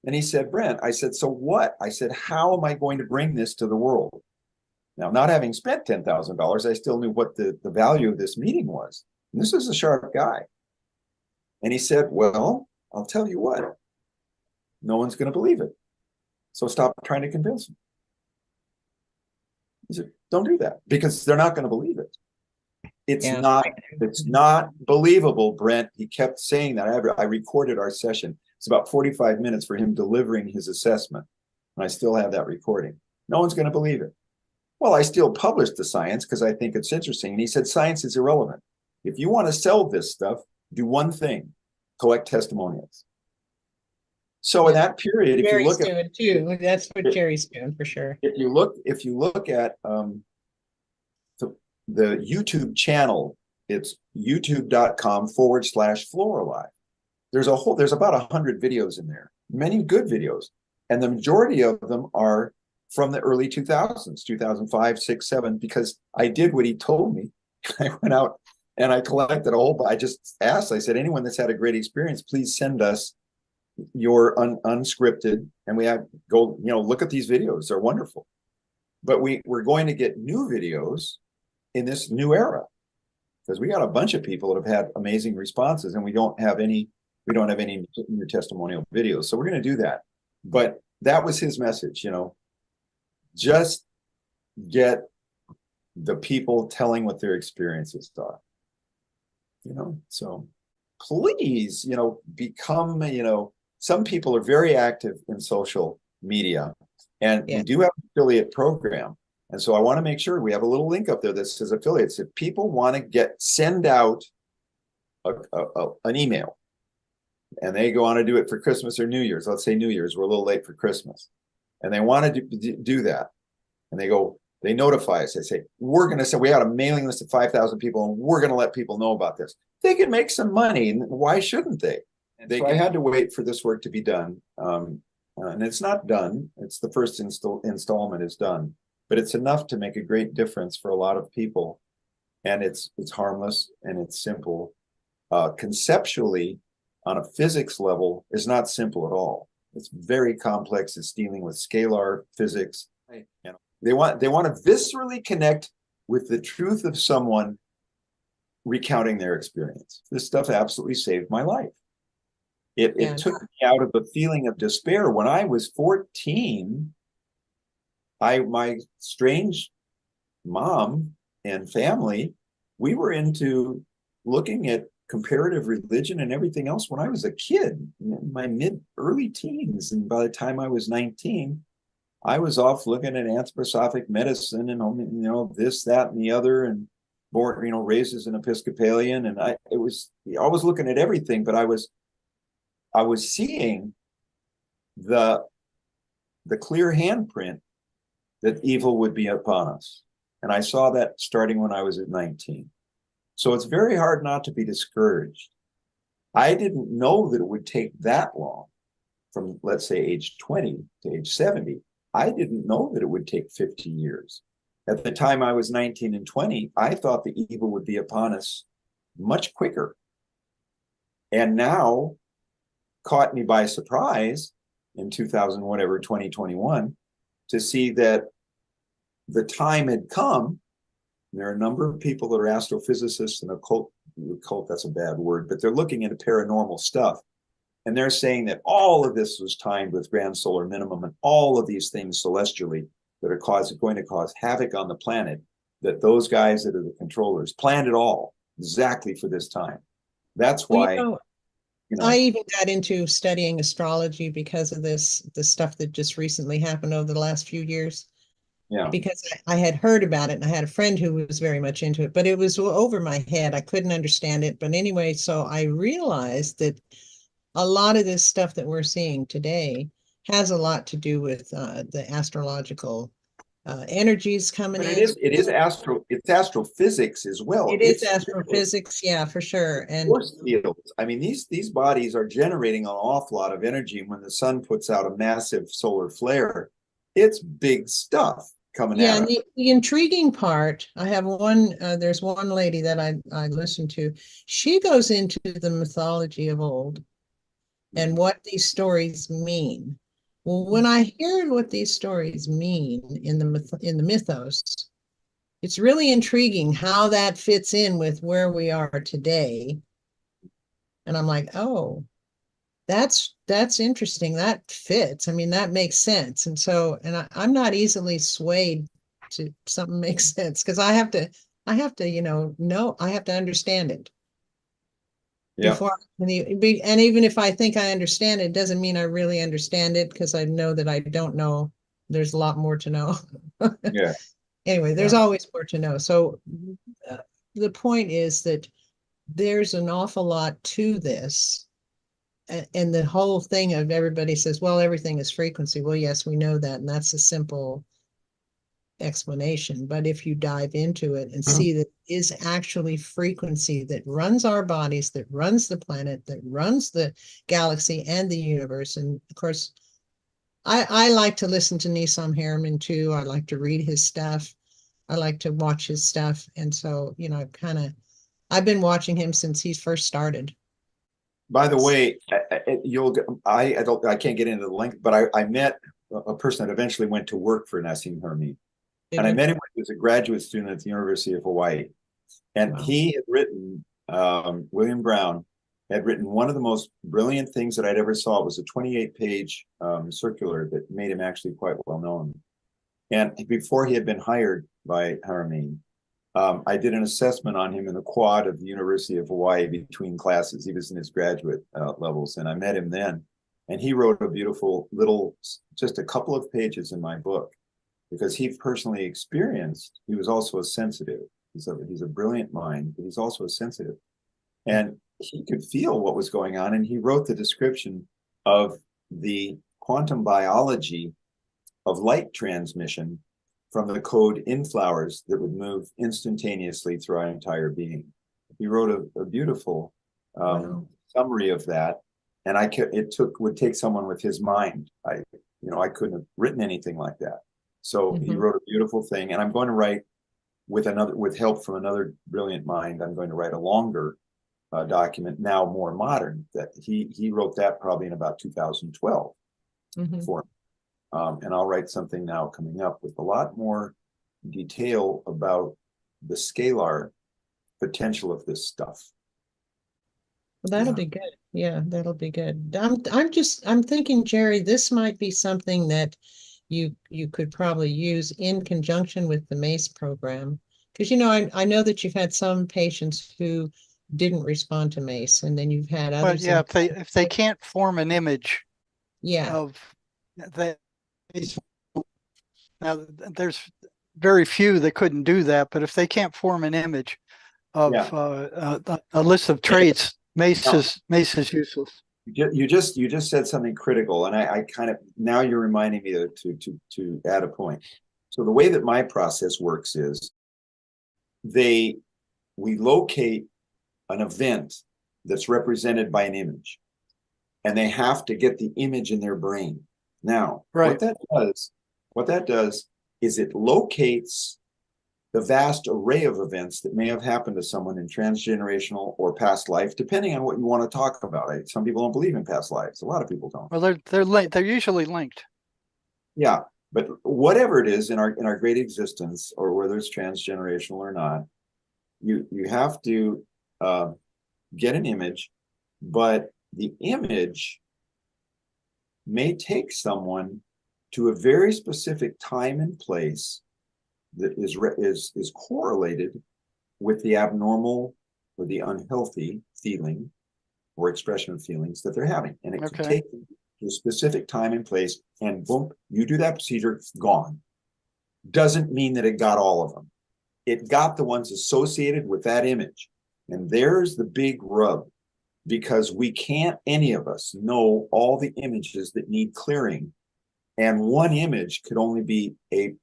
And he said, Brent, I said, so what? I said, how am I going to bring this to the world? Now, not having spent $10,000, I still knew what the value of this meeting was. And this is a sharp guy. And he said, well, I'll tell you what. No one's going to believe it. So stop trying to convince them. He said, don't do that, because they're not going to believe it. It's not believable, Brent. He kept saying that. I recorded our session. It's about 45 minutes for him delivering his assessment. And I still have that recording. No one's going to believe it. Well, I still published the science because I think it's interesting. And he said, science is irrelevant. If you want to sell this stuff, do one thing: collect testimonials. So in that period, if you look at too, that's what Jerry's doing for sure. If you look at the YouTube channel, it's youtube.com/Flor Alive. There's about 100 videos in there, many good videos, and the majority of them are from the early 2000s, 2005, 6, 7, because I did what he told me. I went out and I collected I just asked, I said, anyone that's had a great experience, please send us your unscripted, and we have look at these videos. They're wonderful. But we're going to get new videos in this new era, because we got a bunch of people that have had amazing responses, and we don't have any new testimonial videos. So we're going to do that. But that was his message, just get the people telling what their experiences are. So please, become, some people are very active in social media, and we do have an affiliate program. And so I want to make sure we have a little link up there that says affiliates. If people want to send out an email, and they go on to do it for Christmas or New Year's, let's say New Year's, we're a little late for Christmas, and they want to do that, and they notify us. They say, we're going to say, we got a mailing list of 5,000 people, and we're going to let people know about this. They can make some money. And why shouldn't they? I had to wait for this work to be done. And it's not done. It's the first installment is done, but it's enough to make a great difference for a lot of people. And it's harmless and it's simple. Conceptually, on a physics level, is not simple at all. It's very complex. It's dealing with scalar physics. They want to viscerally connect with the truth of someone recounting their experience. This stuff absolutely saved my life. It took me out of a feeling of despair. When I was 14, my strange mom and family, we were into looking at comparative religion and everything else when I was a kid, in my early teens. And by the time I was 19, I was off looking at anthroposophic medicine and, this, that, and the other, and born, raised as an Episcopalian. And I was looking at everything, but I was seeing the clear handprint that evil would be upon us. And I saw that starting when I was at 19. So it's very hard not to be discouraged. I didn't know that it would take that long, from, let's say, age 20 to age 70. I didn't know that it would take 50 years. At the time I was 19 and 20, I thought the evil would be upon us much quicker. And now, caught me by surprise in 2021, to see that the time had come. There are a number of people that are astrophysicists and occult, that's a bad word, but they're looking into paranormal stuff. And they're saying that all of this was timed with grand solar minimum and all of these things celestially that are going to cause havoc on the planet, that those guys that are the controllers planned it all exactly for this time. That's why, I even got into studying astrology because of the stuff that just recently happened over the last few years. Yeah. Because I had heard about it, and I had a friend who was very much into it, but it was over my head. I couldn't understand it. But anyway, so I realized that a lot of this stuff that we're seeing today has a lot to do with the astrological energies coming in. It's astrophysics as well. It is astrophysics, yeah, for sure. And force fields. I mean, these bodies are generating an awful lot of energy. When the sun puts out a massive solar flare, it's big stuff coming out. Yeah, the intriguing part, I have there's one lady that I listen to. She goes into the mythology of old and what these stories mean. Well, when I hear what these stories mean in the mythos, it's really intriguing how that fits in with where we are today. And I'm like, oh, that's interesting. That fits. I mean, that makes sense. And so, I'm not easily swayed to something makes sense, because I have to, I have to understand it. Yeah. And even if I think I understand it, doesn't mean I really understand it, because I know that I don't know. There's a lot more to know. Yeah. Anyway, there's always more to know. So the point is that there's an awful lot to this. And the whole thing of everybody says, well, everything is frequency. Well, yes, we know that. And that's a simple explanation. But if you dive into it and see that it is actually frequency that runs our bodies, that runs the planet, that runs the galaxy and the universe. And of course, I like to listen to Nissan Harriman too. I like to read his stuff. I like to watch his stuff. And so, I've been watching him since he first started. By the way, I can't get into the link, but I met a person that eventually went to work for Nassim Haramein. And I met him when he was a graduate student at the University of Hawaii. And he had written, William Brown had written one of the most brilliant things that I'd ever saw. It was a 28-page circular that made him actually quite well known. And before he had been hired by Haramain, I did an assessment on him in the quad of the University of Hawaii between classes. He was in his graduate levels, and I met him then. And he wrote a beautiful little, just a couple of pages in my book, because he personally experienced, he was also a sensitive. He's a brilliant mind, but he's also a sensitive. And he could feel what was going on. And he wrote the description of the quantum biology of light transmission from the code in flowers that would move instantaneously through our entire being. He wrote a beautiful summary of that. And would take someone with his mind. I couldn't have written anything like that. So he wrote a beautiful thing. And I'm going to write with help from another brilliant mind, I'm going to write a longer document, now more modern, that he wrote that probably in about 2012 for me. And I'll write something now coming up with a lot more detail about the scalar potential of this stuff. Well, that'll be good. Yeah, that'll be good. I'm thinking, Jerry, this might be something that you could probably use in conjunction with the MACE program. Because, I know that you've had some patients who didn't respond to MACE, and then you've had others. But yeah, if they can't form an image of that. Now, there's very few that couldn't do that, but if they can't form an image of a list of traits, MACE is useless. You just said something critical, and I kind of, now you're reminding me to add a point. So the way that my process works is we locate an event that's represented by an image, and they have to get the image in their brain. Now, what that does is it locates the vast array of events that may have happened to someone in transgenerational or past life, depending on what you want to talk about. Some people don't believe in past lives. A lot of people don't. Well, they're usually linked. Yeah, but whatever it is in our great existence, or whether it's transgenerational or not, you have to get an image, but the image may take someone to a very specific time and place that is correlated with the abnormal or the unhealthy feeling or expression of feelings that they're having. And it could take them to a specific time and place, and boom, you do that procedure, gone. Doesn't mean that it got all of them. It got the ones associated with that image. And there's the big rub, because we can't, any of us, know all the images that need clearing. And one image could only be a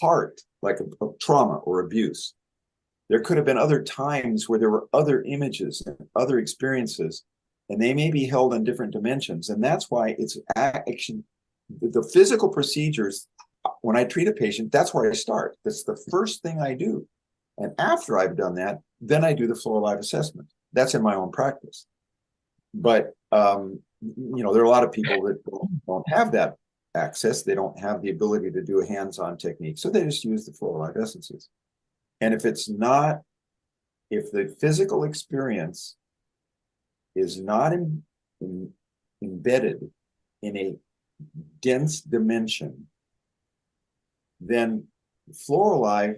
part, like a trauma or abuse. There could have been other times where there were other images and other experiences, and they may be held in different dimensions. And that's why it's action. The physical procedures, when I treat a patient, that's where I start. That's the first thing I do. And after I've done that, then I do the Flor Alive assessment. That's in my own practice. But, there are a lot of people that don't have that access. They don't have the ability to do a hands-on technique. So they just use the Flor Alive essences. And if the physical experience is not embedded in a dense dimension, then Flor Alive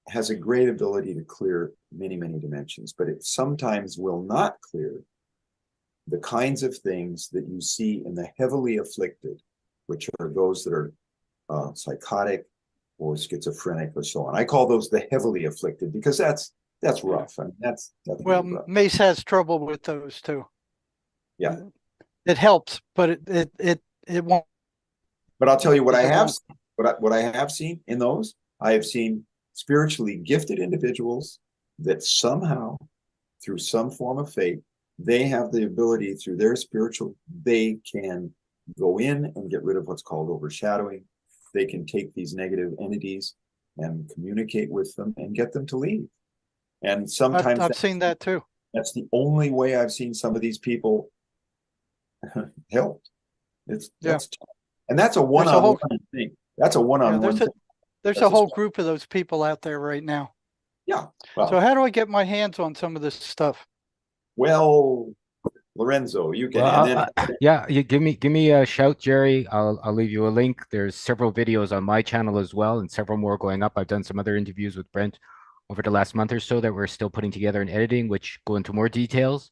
has a great ability to clear many, many dimensions, but it sometimes will not clear the kinds of things that you see in the heavily afflicted, which are those that are psychotic or schizophrenic or so on. I call those the heavily afflicted because that's rough. I mean, that's well, rough. MACE has trouble with those too. Yeah, it helps, but it won't. But I'll tell you what I have seen, what I have seen in those. I have seen spiritually gifted individuals that somehow, through some form of fate, they have the ability through their spiritual, they can go in and get rid of what's called overshadowing. They can take these negative entities and communicate with them and get them to leave. And sometimes I've seen that too. That's the only way I've seen some of these people helped. That's tough. And that's a one-on-one thing. That's a one-on-one thing. There's a whole group of those people out there right now. Yeah. Well, so how do I get my hands on some of this stuff? Well, Lorenzo, you can, Well, and then yeah, you give me a shout, Jerry. I'll leave you a link. There's several videos on my channel as well, and several more going up. I've done some other interviews with Brent over the last month or so that we're still putting together and editing, which go into more details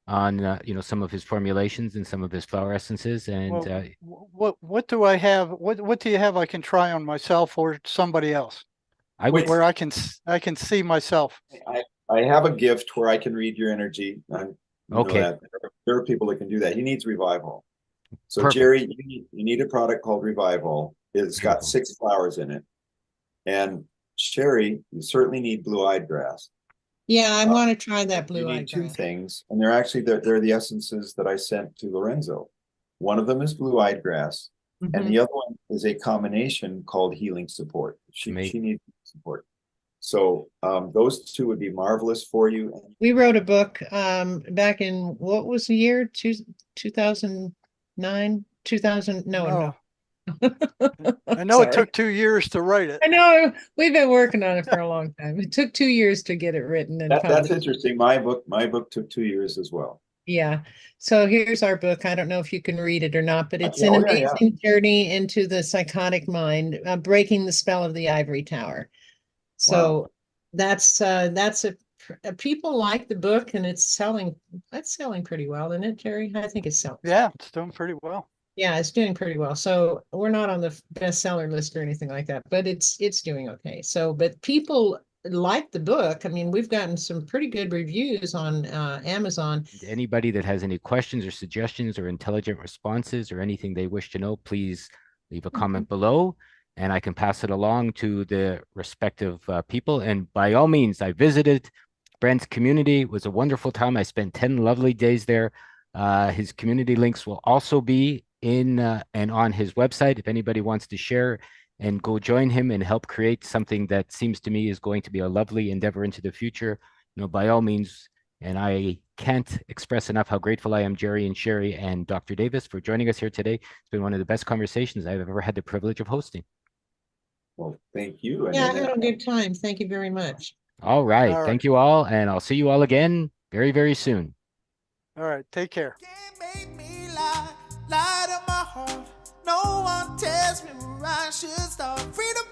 on some of his formulations and some of his flower essences. And Well, what do I have? What do you have I can try on myself or somebody else I would where I can see myself? I have a gift where I can read your energy. You know Okay. that there are people that can do that. He needs revival. So Perfect. Jerry, you need a product called Revival. It's got Revival. 6 flowers in it. And Sherry, you certainly need blue-eyed grass. Yeah, I want to try that You blue-eyed need 2 grass. things, and they're the essences that I sent to Lorenzo. One of them is blue-eyed grass, and the other one is a combination called healing support. She needs support. So those 2 would be marvelous for you. We wrote a book back in, what was the year? 2009? 2000? No. I know it took 2 years to write it. I know we've been working on it for a long time. It took 2 years to get it written and That's published. interesting. My book took 2 years as well. Yeah. So here's our book. I don't know if you can read it or not, but it's an amazing journey into the psychotic mind, breaking the spell of the ivory tower. So that's people like the book, and it's selling pretty well, isn't it, Jerry? I think it's selling. Yeah, it's doing pretty well. Yeah, it's doing pretty well. So we're not on the bestseller list or anything like that, but it's doing okay. So, but people like the book. I mean, we've gotten some pretty good reviews on Amazon. Anybody that has any questions or suggestions or intelligent responses or anything they wish to know, please leave a comment below, and I can pass it along to the respective people. And by all means, I visited Brent's community. It was a wonderful time. I spent 10 lovely days there. His community links will also be in and on his website if anybody wants to share and go join him and help create something that seems to me is going to be a lovely endeavor into the future. By all means. And I can't express enough how grateful I am, Jerry and Sherry and Dr. Davis, for joining us here today. It's been one of the best conversations I've ever had the privilege of hosting. Well, thank you. Yeah, I had a good time. Thank you very much. All right. Thank you all. And I'll see you all again very, very soon. All right. Take care. Can't make me lie to my heart. No one tells me where I should start. Freedom.